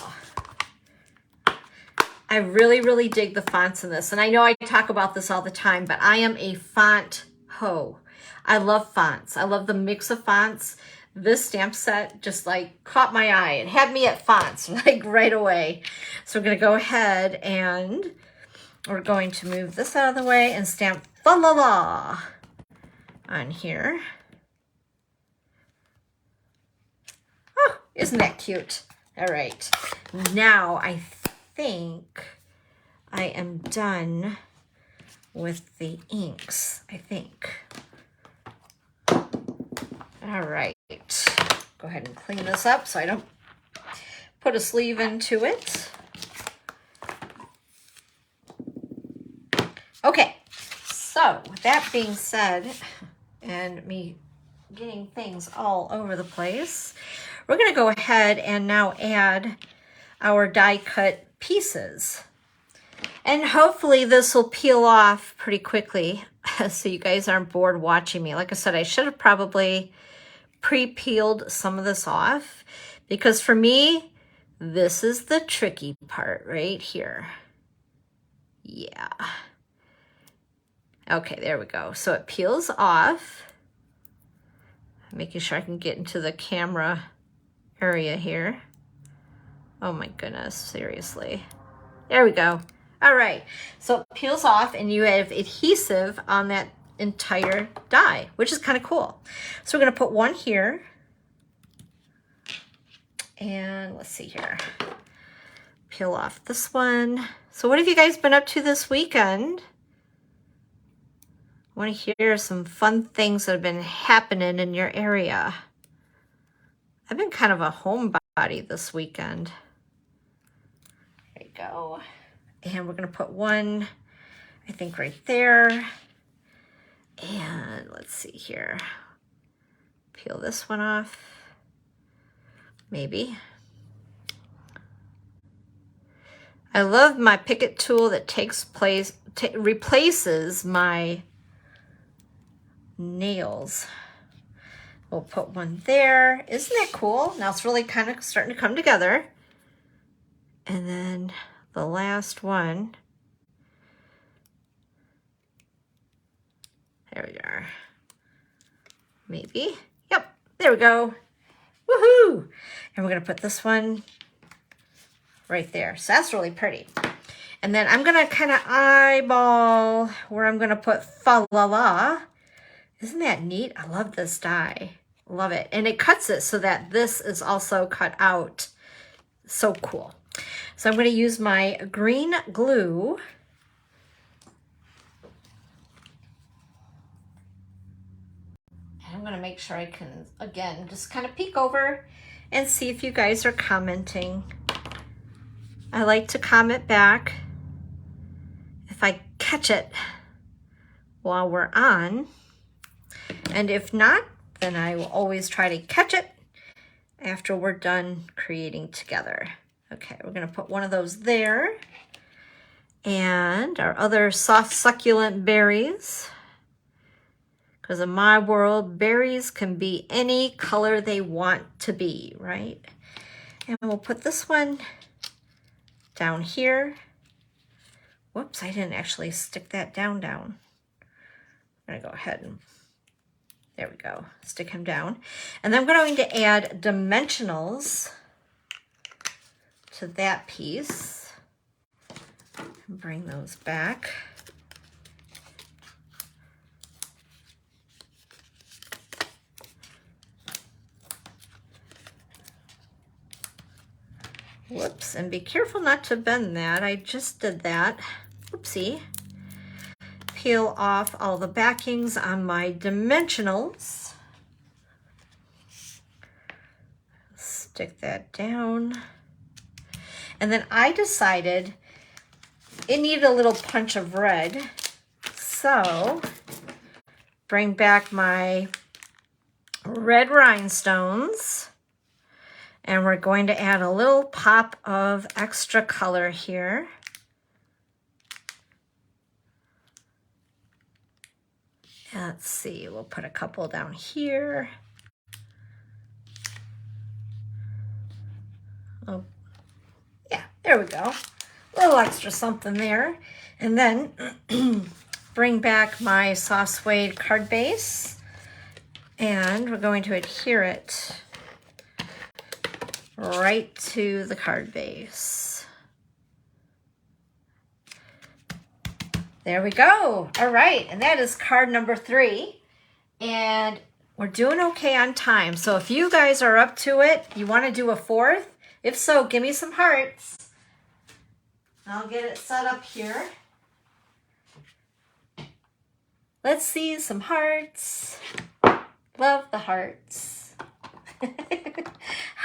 I really, really dig the fonts in this. And I know I talk about this all the time, but I am a font hoe. I love fonts. I love the mix of fonts. This stamp set just like caught my eye. It had me at fonts like right away. So we're going to go ahead and we're going to move this out of the way and stamp fa la la on here. Oh, isn't that cute? All right. Now I think I am done with the inks, I think. All right. Go ahead and clean this up so I don't put a sleeve into it. Okay, so with that being said, and me getting things all over the place, we're going to go ahead and now add our die cut pieces. And hopefully this will peel off pretty quickly so you guys aren't bored watching me. Like I said, I should have probably pre-peeled some of this off because for me, this is the tricky part right here. Yeah. Okay, there we go. So it peels off. Making sure I can get into the camera area here. Oh my goodness, seriously. There we go. All right, so it peels off and you have adhesive on that entire die, which is kind of cool. So we're gonna put one here. And let's see here. Peel off this one. So what have you guys been up to this weekend? I want to hear some fun things that have been happening in your area. I've been kind of a homebody this weekend. There you go. And we're going to put one, I think, right there. And let's see here. Peel this one off. Maybe. I love my Picket tool that replaces my nails. We'll put one there. Isn't that cool? Now it's really kind of starting to come together. And then the last one. There we are. Maybe. Yep, there we go. Woohoo! And we're gonna put this one right there. So that's really pretty. And then I'm gonna kind of eyeball where I'm gonna put fa la la. Isn't that neat? I love this die. Love it. And it cuts it so that this is also cut out. So cool. So I'm gonna use my green glue. And I'm gonna make sure I can, again, just kind of peek over and see if you guys are commenting. I like to comment back if I catch it while we're on. And if not, then I will always try to catch it after we're done creating together. Okay, we're gonna put one of those there. And our other soft succulent berries. Because in my world, berries can be any color they want to be, right? And we'll put this one down here. Whoops, I didn't actually stick that down. I'm gonna go ahead and, there we go, stick him down. And then I'm going to add dimensionals to that piece. Bring those back. Whoops, and be careful not to bend that. I just did that. Whoopsie. Peel off all the backings on my dimensionals. Stick that down. And then I decided it needed a little punch of red. So bring back my red rhinestones. And we're going to add a little pop of extra color here. Let's see, we'll put a couple down here. Oh, yeah, there we go. A little extra something there. And then bring back my soft suede card base. And we're going to adhere it right to the card base. There we go. All right, and that is card number 3. And we're doing okay on time. So if you guys are up to it, you want to do a 4th? If so, give me some hearts. I'll get it set up here. Let's see some hearts. Love the hearts.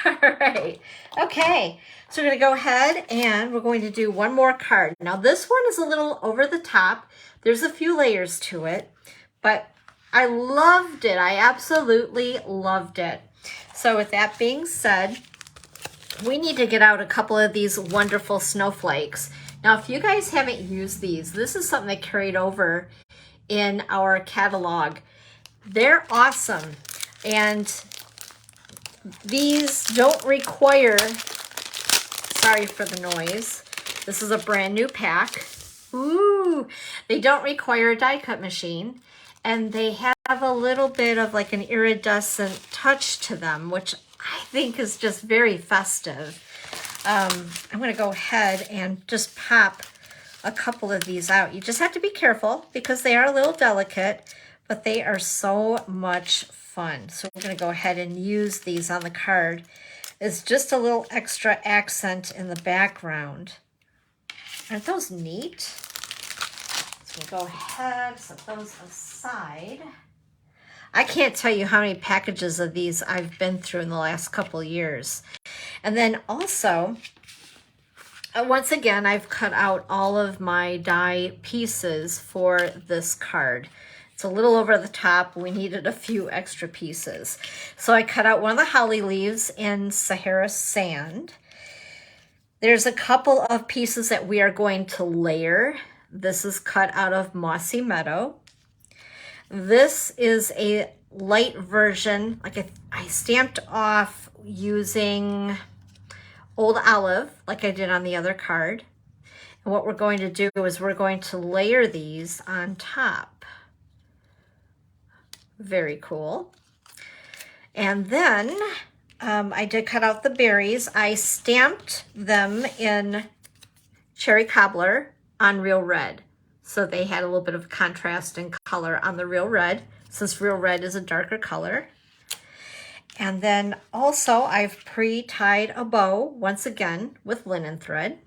All right. Okay. So we're going to go ahead and we're going to do one more card. Now this one is a little over the top. There's a few layers to it, but I loved it. I absolutely loved it. So with that being said, we need to get out a couple of these wonderful snowflakes. Now, if you guys haven't used these, this is something that carried over in our catalog. They're awesome. And these don't require, sorry for the noise, this is a brand new pack. Ooh, they don't require a die cut machine, and they have have a little bit of like an iridescent touch to them, which I think is just very festive. I'm going to go ahead and just pop a couple of these out. You just have to be careful because they are a little delicate, but they are so much fun. So we're going to go ahead and use these on the card. It's just a little extra accent in the background. Aren't those neat? So we'll go ahead, set those aside. I can't tell you how many packages of these I've been through in the last couple of years. And then also, once again, I've cut out all of my die pieces for this card. It's a little over the top. We needed a few extra pieces. So I cut out one of the holly leaves in Sahara Sand. There's a couple of pieces that we are going to layer. This is cut out of Mossy Meadow. This is a light version, like I stamped off using Old Olive, like I did on the other card. And what we're going to do is we're going to layer these on top. Very cool. And then I did cut out the berries. I stamped them in Cherry Cobbler on Real Red. So they had a little bit of contrast in color on the Real Red, since Real Red is a darker color. And then also I've pre-tied a bow, once again, with linen thread.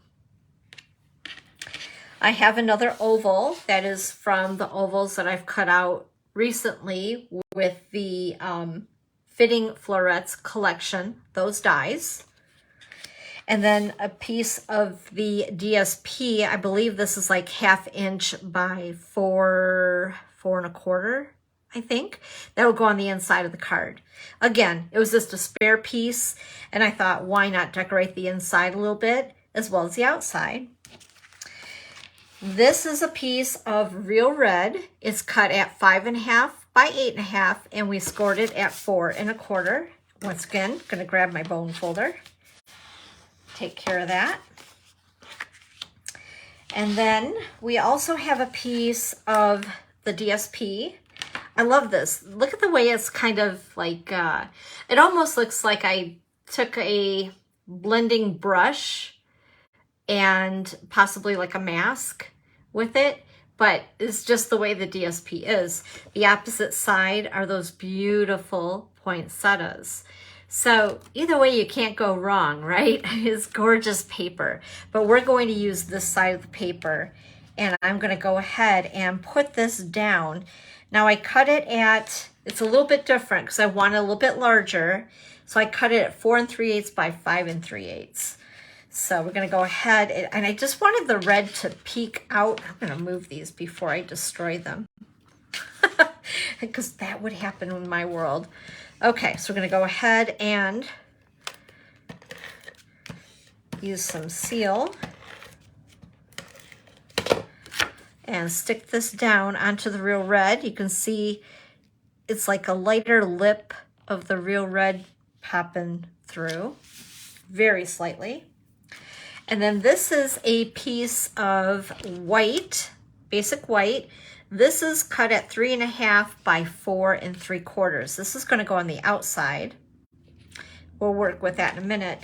I have another oval that is from the ovals that I've cut out recently with the Fitting Florets collection, those dies. And then a piece of the DSP, I believe this is like 1/2 inch by 4 1/4, I think. That'll go on the inside of the card. Again, it was just a spare piece, and I thought, why not decorate the inside a little bit as well as the outside? This is a piece of Real Red. It's cut at 5.5 by 8.5, and we scored it at 4 1/4. Once again, gonna grab my bone folder. Take care of that. And then we also have a piece of the DSP. I love this. Look at the way it's kind of like, it almost looks like I took a blending brush and possibly like a mask with it, but it's just the way the DSP is. The opposite side are those beautiful poinsettias. So either way, you can't go wrong, right? It's gorgeous paper, but we're going to use this side of the paper, and I'm going to go ahead and put this down. Now I cut it at, it's a little bit different because I want it a little bit larger. So I cut it at 4 3/8 by 5 3/8. So we're going to go ahead, and I just wanted the red to peek out. I'm going to move these before I destroy them because that would happen in my world. Okay, so we're going to go ahead and use some seal and stick this down onto the Real Red. You can see it's like a lighter lip of the Real Red popping through very slightly. And then this is a piece of white, basic white. This is cut at 3.5 by 4 3/4. This is going to go on the outside. We'll work with that in a minute.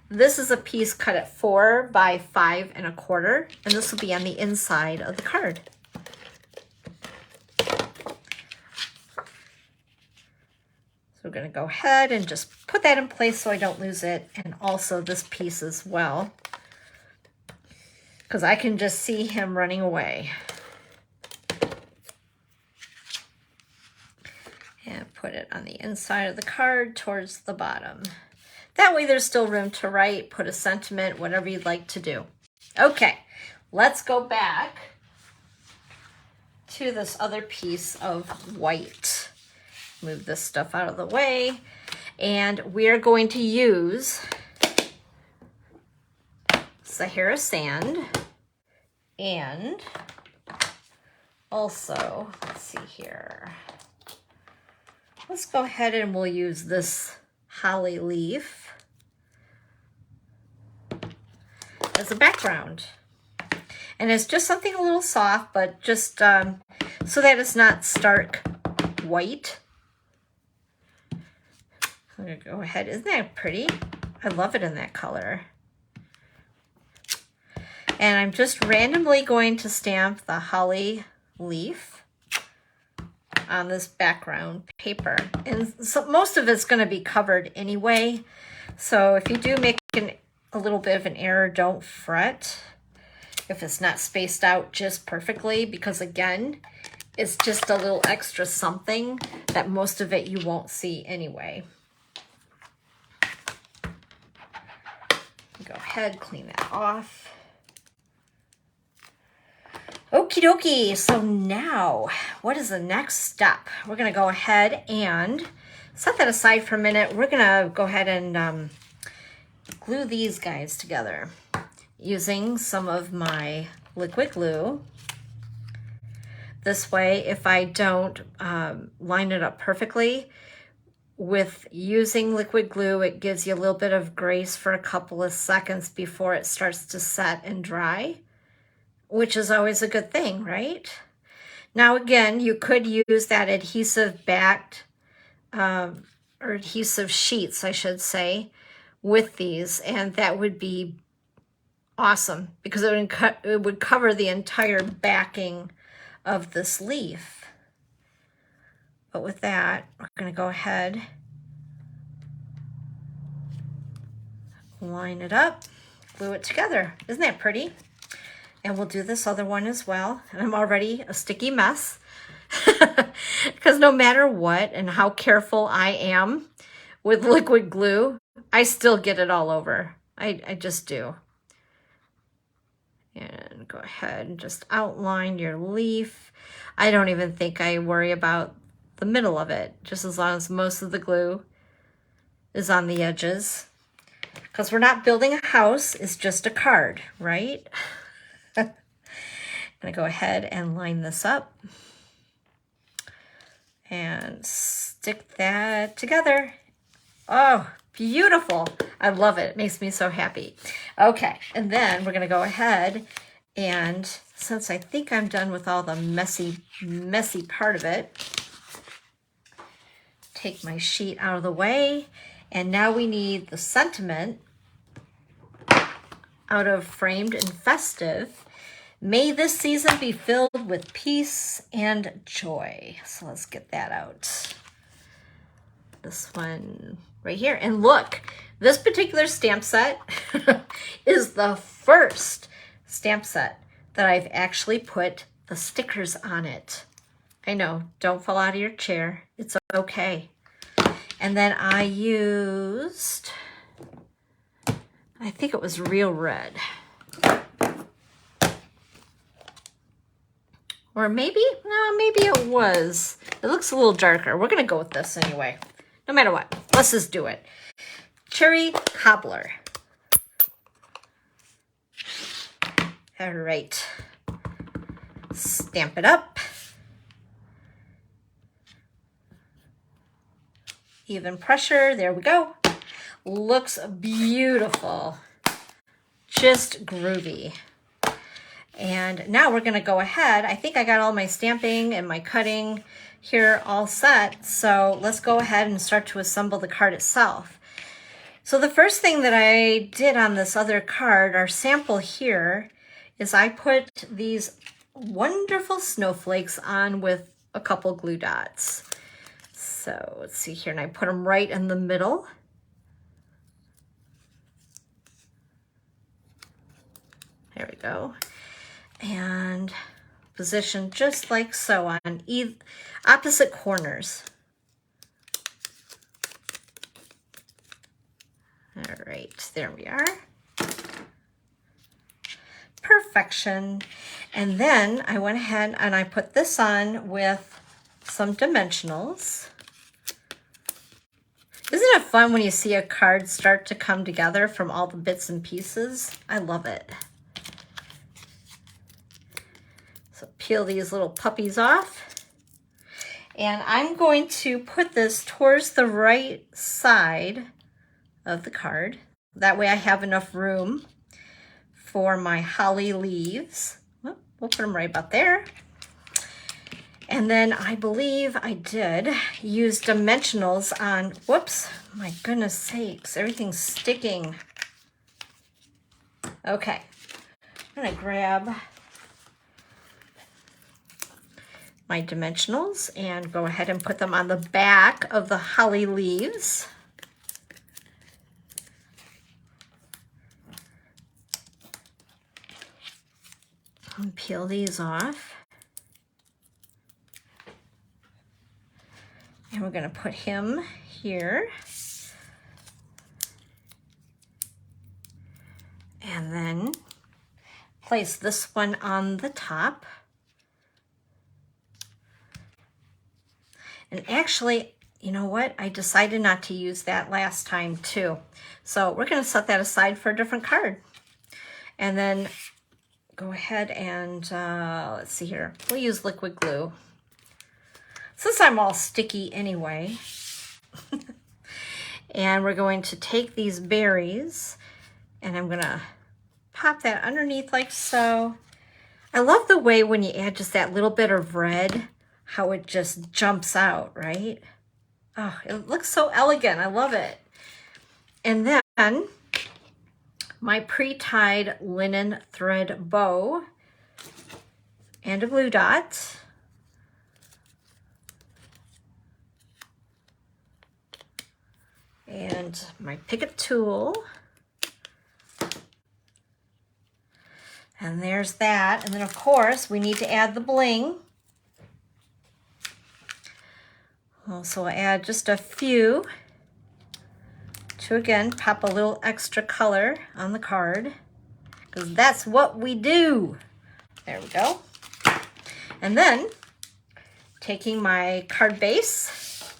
This is a piece cut at 4 by 5 1/4, and this will be on the inside of the card. So we're going to go ahead and just put that in place so I don't lose it, and also this piece as well, because I can just see him running away. And put it on the inside of the card towards the bottom. That way there's still room to write, put a sentiment, whatever you'd like to do. Okay, let's go back to this other piece of white. Move this stuff out of the way. And we're going to use Sahara Sand, and also, let's see here. Let's go ahead and we'll use this holly leaf as a background. And it's just something a little soft, but just so that it's not stark white. I'm gonna go ahead, isn't that pretty? I love it in that color. And I'm just randomly going to stamp the holly leaf on this background paper. And so most of it's gonna be covered anyway. So if you do make a little bit of an error, don't fret if it's not spaced out just perfectly, because again, it's just a little extra something that most of it you won't see anyway. Go ahead, clean that off. Okie dokie, so now what is the next step? We're gonna go ahead and set that aside for a minute. We're gonna go ahead and glue these guys together using some of my liquid glue. This way, if I don't line it up perfectly, with using liquid glue, it gives you a little bit of grace for a couple of seconds before it starts to set and dry, which is always a good thing, right? Now, again, you could use that adhesive backed, or adhesive sheets, I should say, with these, and that would be awesome because it would cover the entire backing of this leaf. But with that, we're going to go ahead, line it up, glue it together. Isn't that pretty? And we'll do this other one as well. And I'm already a sticky mess because no matter what and how careful I am with liquid glue, I still get it all over. I just do. And go ahead and just outline your leaf. I don't even think I worry about the middle of it, just as long as most of the glue is on the edges. Because we're not building a house, it's just a card, right? I'm gonna go ahead and line this up and stick that together. Oh, beautiful. I love it. It makes me so happy. Okay, and then we're gonna go ahead and, since I think I'm done with all the messy part of it, take my sheet out of the way. And now we need the sentiment out of Framed and Festive. May this season be filled with peace and joy. So let's get that out. This one right here. And look, this particular stamp set is the first stamp set that I've actually put the stickers on it. I know, don't fall out of your chair. It's okay. And then I used, I think it was Real Red. Or maybe, no, maybe it was. It looks a little darker. We're gonna go with this anyway. No matter what, let's just do it. Cherry Cobbler. All right, stamp it up. Even pressure, there we go. Looks beautiful, just groovy. And now we're gonna go ahead. I think I got all my stamping and my cutting here all set. So let's go ahead and start to assemble the card itself. So the first thing that I did on this other card, our sample here, is I put these wonderful snowflakes on with a couple glue dots. So let's see here, and I put them right in the middle. There we go. And position just like so on opposite corners. All right, there we are. Perfection. And then I went ahead and I put this on with some dimensionals. Isn't it fun when you see a card start to come together from all the bits and pieces? I love it. So peel these little puppies off. And I'm going to put this towards the right side of the card. That way I have enough room for my holly leaves. We'll put them right about there. And then I believe I did use dimensionals on, whoops, my goodness sakes, everything's sticking. Okay, I'm gonna grab my dimensionals and go ahead and put them on the back of the holly leaves. And peel these off. And we're gonna put him here. And then place this one on the top. And actually, you know what? I decided not to use that last time too. So we're gonna set that aside for a different card. And then go ahead and, let's see here. We'll use liquid glue. Since I'm all sticky anyway. And we're going to take these berries and I'm gonna pop that underneath like so. I love the way when you add just that little bit of red, how it just jumps out, right? Oh, it looks so elegant. I love it. And then my pre-tied linen thread bow and a glue dot. And my Picket tool. And there's that. And then of course we need to add the bling. So I'll add just a few to again pop a little extra color on the card, because that's what we do. There we go. And then taking my card base,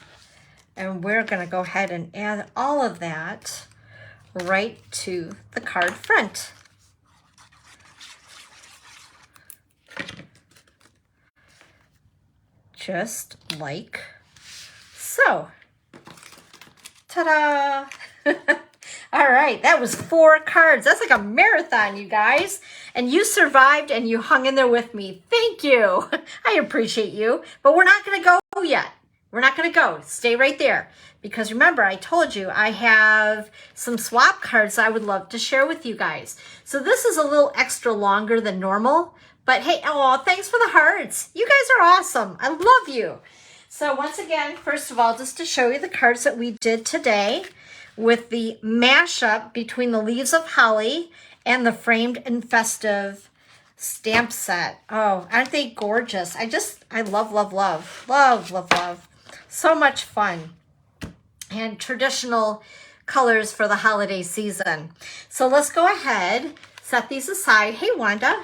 and we're gonna go ahead and add all of that right to the card front. Just like so. Ta-da! All right, that was 4 cards. That's like a marathon, you guys. And you survived and you hung in there with me. Thank you. I appreciate you. But we're not going to go yet. We're not going to go. Stay right there. Because remember, I told you I have some swap cards I would love to share with you guys. So this is a little extra longer than normal. But hey, oh, thanks for the hearts. You guys are awesome. I love you. So once again, first of all, just to show you the cards that we did today with the mashup between the Leaves of Holly and the Framed and Festive stamp set. Oh, aren't they gorgeous? I love, love, love, love, love, love. So much fun. And traditional colors for the holiday season. So let's go ahead, set these aside. Hey, Wanda,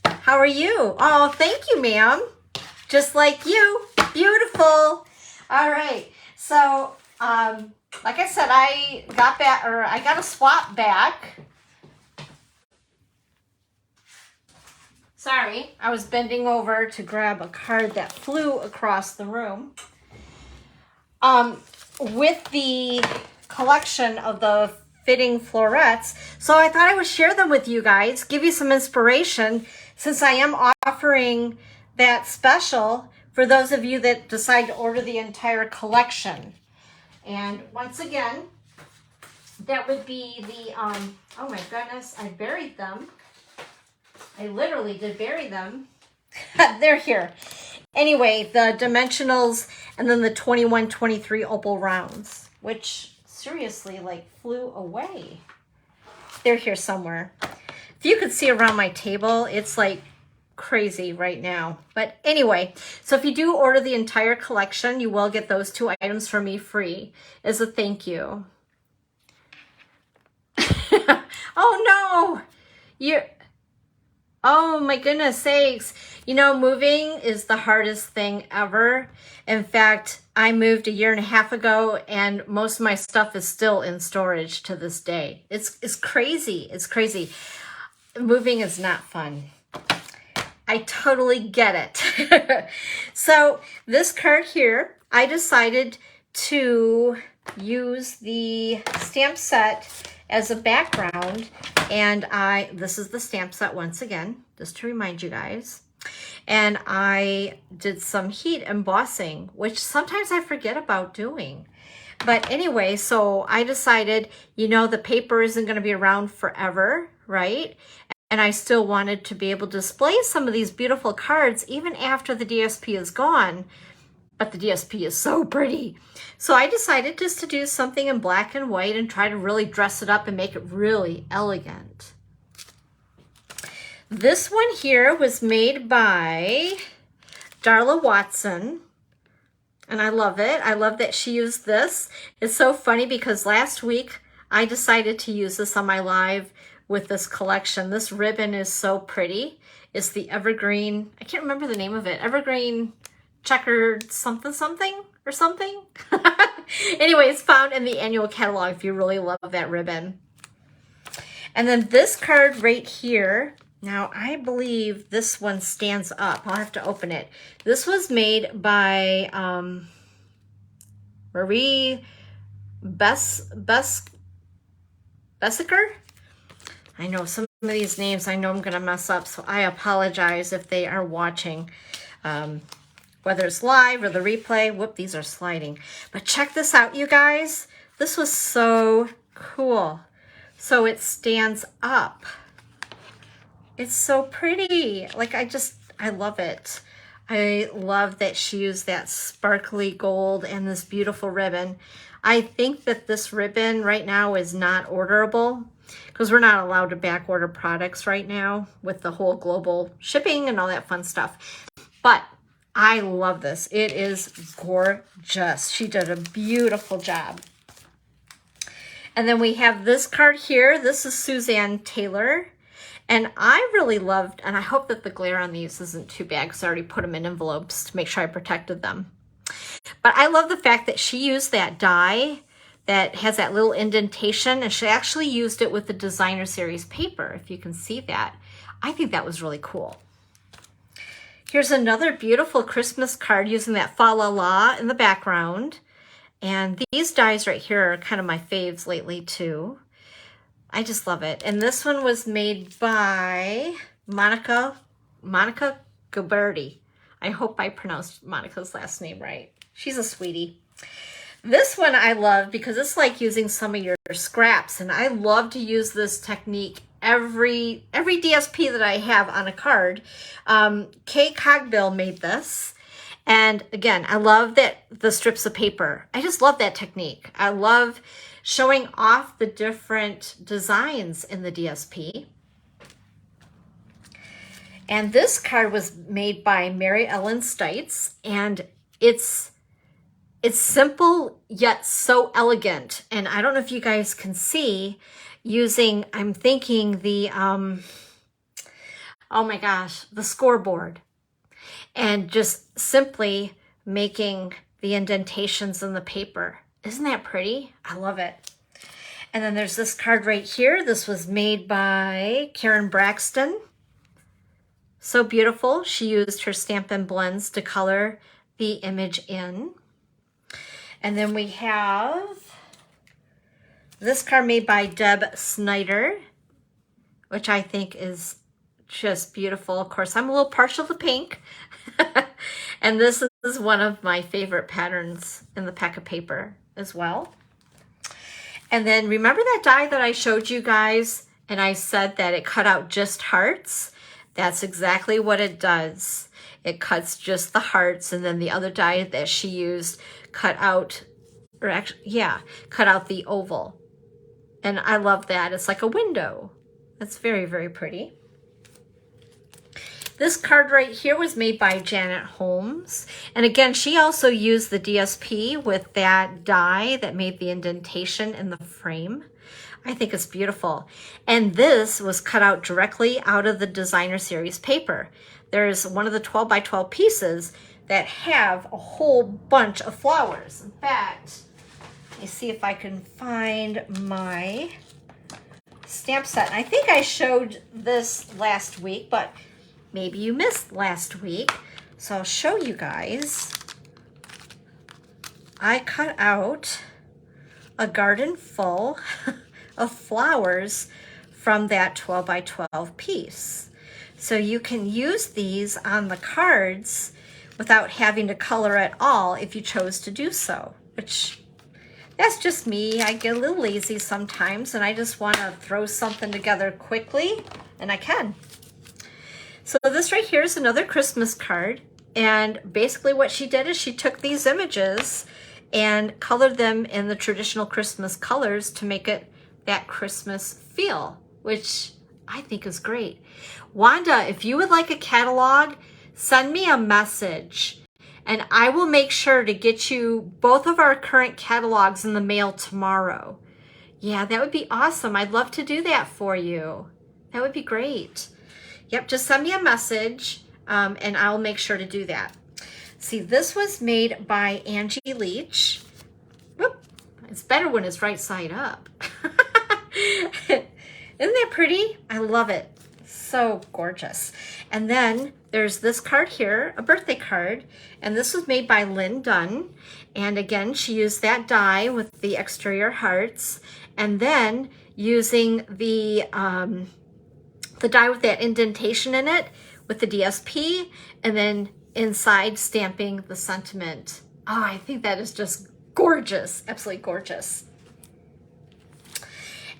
how are you? Oh, thank you, ma'am. Just like you. Beautiful. All right. So, like I said, I got a swap back. Sorry, I was bending over to grab a card that flew across the room. With the collection of the fitting florets. So I thought I would share them with you guys, give you some inspiration, since I am offering that special for those of you that decide to order the entire collection. And once again, that would be the, oh my goodness, I buried them. I literally did bury them. They're here. Anyway, the dimensionals and then the 21-23 opal rounds, which seriously like flew away. They're here somewhere. If you could see around my table, it's like crazy right now. But anyway, so if you do order the entire collection, you will get those 2 items from me free as a thank you. Oh no, oh my goodness sakes. You know, moving is the hardest thing ever. In fact, I moved a year and a half ago and most of my stuff is still in storage to this day. It's crazy. It's crazy. Moving is not fun. I totally get it. So this card here, I decided to use the stamp set as a background, and this is the stamp set once again, just to remind you guys. and I did some heat embossing, which sometimes I forget about doing. But anyway, so I decided, you know, the paper isn't going to be around forever, right? And I still wanted to be able to display some of these beautiful cards even after the DSP is gone. But the DSP is so pretty. So I decided just to do something in black and white and try to really dress it up and make it really elegant. This one here was made by Darla Watson, and I love it. I love that she used this. It's so funny because last week I decided to use this on my live with this collection. This ribbon is so pretty. It's the evergreen, I can't remember the name of it, evergreen checkered something something or something. Anyway, it's found in the annual catalog if you really love that ribbon. And then this card right here, now I believe this one stands up. I'll have to open it. This was made by Marie Bessiker. I know some of these names I know I'm gonna mess up, so I apologize if they are watching. Whether it's live or the replay. Whoop, these are sliding. But check this out, you guys. This was so cool. So it stands up. It's so pretty. Like, I love it. I love that she used that sparkly gold and this beautiful ribbon. I think that this ribbon right now is not orderable because we're not allowed to back order products right now with the whole global shipping and all that fun stuff. But I love this. It is gorgeous. She did a beautiful job. And then we have this card here. This is Suzanne Taylor. And I really loved, and I hope that the glare on these isn't too bad because I already put them in envelopes to make sure I protected them. But I love the fact that she used that die that has that little indentation, and she actually used it with the designer series paper, if you can see that. I think that was really cool. Here's another beautiful Christmas card using that fa la la in the background. And these dies right here are kind of my faves lately too. I just love it. And this one was made by Monica Gabberti. I hope I pronounced Monica's last name right. She's a sweetie. This one I love because it's like using some of your scraps, and I love to use this technique every DSP that I have on a card. Kay Cogbill made this. And again, I love that the strips of paper. I just love that technique. I love showing off the different designs in the DSP. And this card was made by Mary Ellen Stites, and it's simple yet so elegant. And I don't know if you guys can see using, I'm thinking the, oh my gosh, the scoreboard. And just simply making the indentations in the paper. Isn't that pretty? I love it. And then there's this card right here. This was made by Karen Braxton. So beautiful. She used her Stampin' Blends to color the image in. And then we have this card made by Deb Snyder, which I think is just beautiful. Of course, I'm a little partial to pink. And this is one of my favorite patterns in the pack of paper as well. And then remember that die that I showed you guys and I said that it cut out just hearts? That's exactly what it does. It cuts just the hearts, and then the other die that she used cut out, or actually, yeah, cut out the oval. And I love that. It's like a window. That's very, very pretty. This card right here was made by Janet Holmes. And again, she also used the DSP with that die that made the indentation in the frame. I think it's beautiful. And this was cut out directly out of the designer series paper. There's one of the 12 by 12 pieces that have a whole bunch of flowers. In fact, let me see if I can find my stamp set. And I think I showed this last week, but maybe you missed last week. So I'll show you guys. I cut out a garden full of flowers from that 12 by 12 piece. So you can use these on the cards without having to color at all if you chose to do so, which that's just me. I get a little lazy sometimes and I just want to throw something together quickly, and I can. So this right here is another Christmas card, and basically what she did is she took these images and colored them in the traditional Christmas colors to make it that Christmas feel, which I think is great. Wanda, if you would like a catalog, send me a message and I will make sure to get you both of our current catalogs in the mail tomorrow. Yeah, that would be awesome. I'd love to do that for you. That would be great. Yep, just send me a message and I'll make sure to do that. See, this was made by Angie Leach. Whoop, it's better when it's right side up. Isn't that pretty? I love it. So gorgeous. And then there's this card here, a birthday card, and this was made by Lynn Dunn. And again, she used that die with the exterior hearts, and then using the die with that indentation in it with the DSP, and then inside stamping the sentiment. Oh, I think that is just gorgeous, absolutely gorgeous.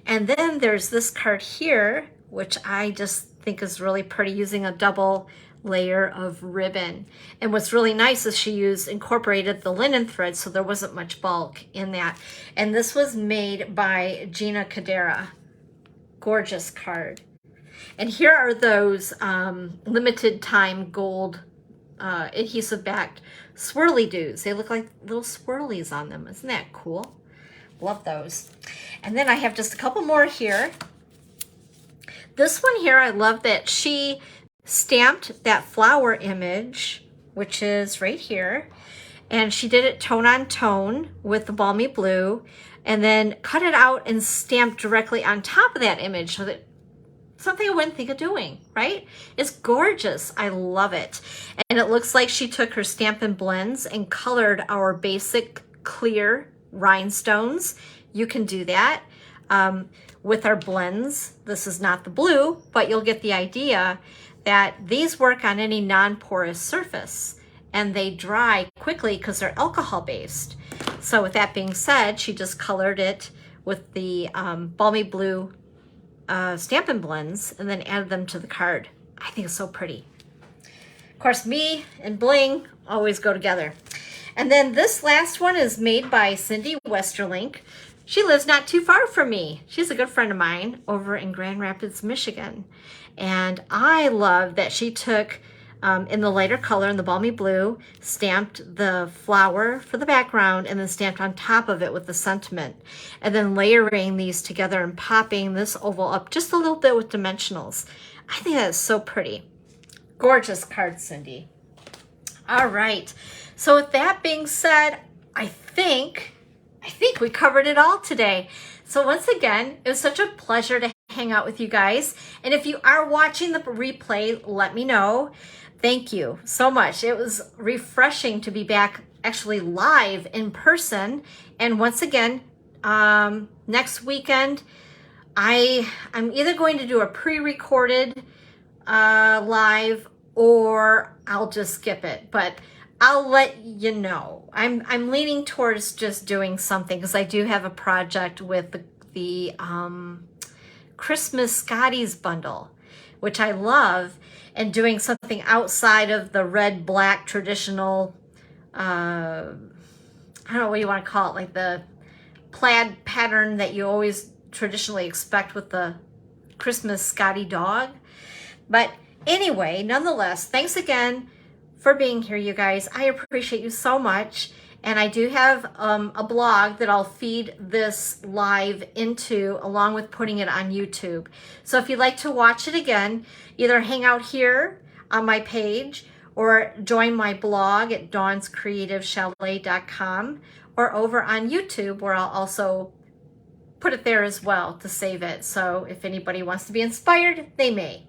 And then there's this card here, which I just think is really pretty, using a double layer of ribbon. And what's really nice is she incorporated the linen thread, so there wasn't much bulk in that. And this was made by Gina Cadera. Gorgeous card. And here are those limited time gold adhesive backed swirly doos. They look like little swirlies on them. Isn't that cool? Love those. And then I have just a couple more here. This one here, I love that she stamped that flower image, which is right here, and she did it tone on tone with the balmy blue, and then cut it out and stamped directly on top of that image, so that something I wouldn't think of doing, right? It's gorgeous. I love it. And it looks like she took her Stampin' Blends and colored our basic clear rhinestones. You can do that with our blends. This is not the blue, but you'll get the idea that these work on any non-porous surface and they dry quickly because they're alcohol based. So with that being said, she just colored it with the balmy blue Stampin' Blends and then added them to the card. I think it's so pretty. Of course, me and bling always go together. And then this last one is made by Cindy Westerlink. She lives not too far from me. She's a good friend of mine over in Grand Rapids, Michigan. And I love that she took, in the lighter color, in the balmy blue, stamped the flower for the background and then stamped on top of it with the sentiment. And then layering these together and popping this oval up just a little bit with dimensionals. I think that is so pretty. Gorgeous card, Cindy. All right. So with that being said, I think we covered it all today. So once again, it was such a pleasure to hang out with you guys. And if you are watching the replay, let me know. Thank you so much. It was refreshing to be back actually live in person. And once again, next weekend, I'm either going to do a pre-recorded live or I'll just skip it. But I'll let you know. I'm leaning towards just doing something because I do have a project with the Christmas Scotties bundle, which I love, and doing something outside of the red, black, traditional, I don't know what you want to call it, like the plaid pattern that you always traditionally expect with the Christmas Scotty dog. But anyway, nonetheless, thanks again for being here, you guys. I appreciate you so much. And I do have a blog that I'll feed this live into, along with putting it on YouTube. So if you'd like to watch it again, either hang out here on my page or join my blog at dawnscreativechalet.com or over on YouTube, where I'll also put it there as well to save it. So if anybody wants to be inspired, they may.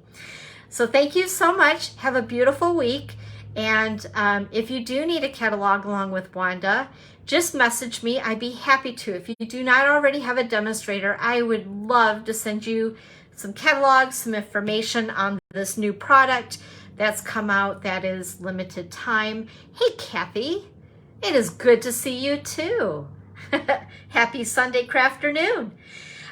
So thank you so much. Have a beautiful week. And if you do need a catalog along with Wanda, just message me. I'd be happy to. If you do not already have a demonstrator, I would love to send you some catalogs, some information on this new product that's come out that is limited time. Hey, Kathy, it is good to see you too. Happy Sunday crafternoon.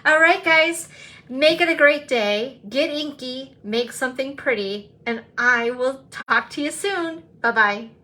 All right, guys, make it a great day. Get inky, make something pretty, and I will talk to you soon. Bye-bye.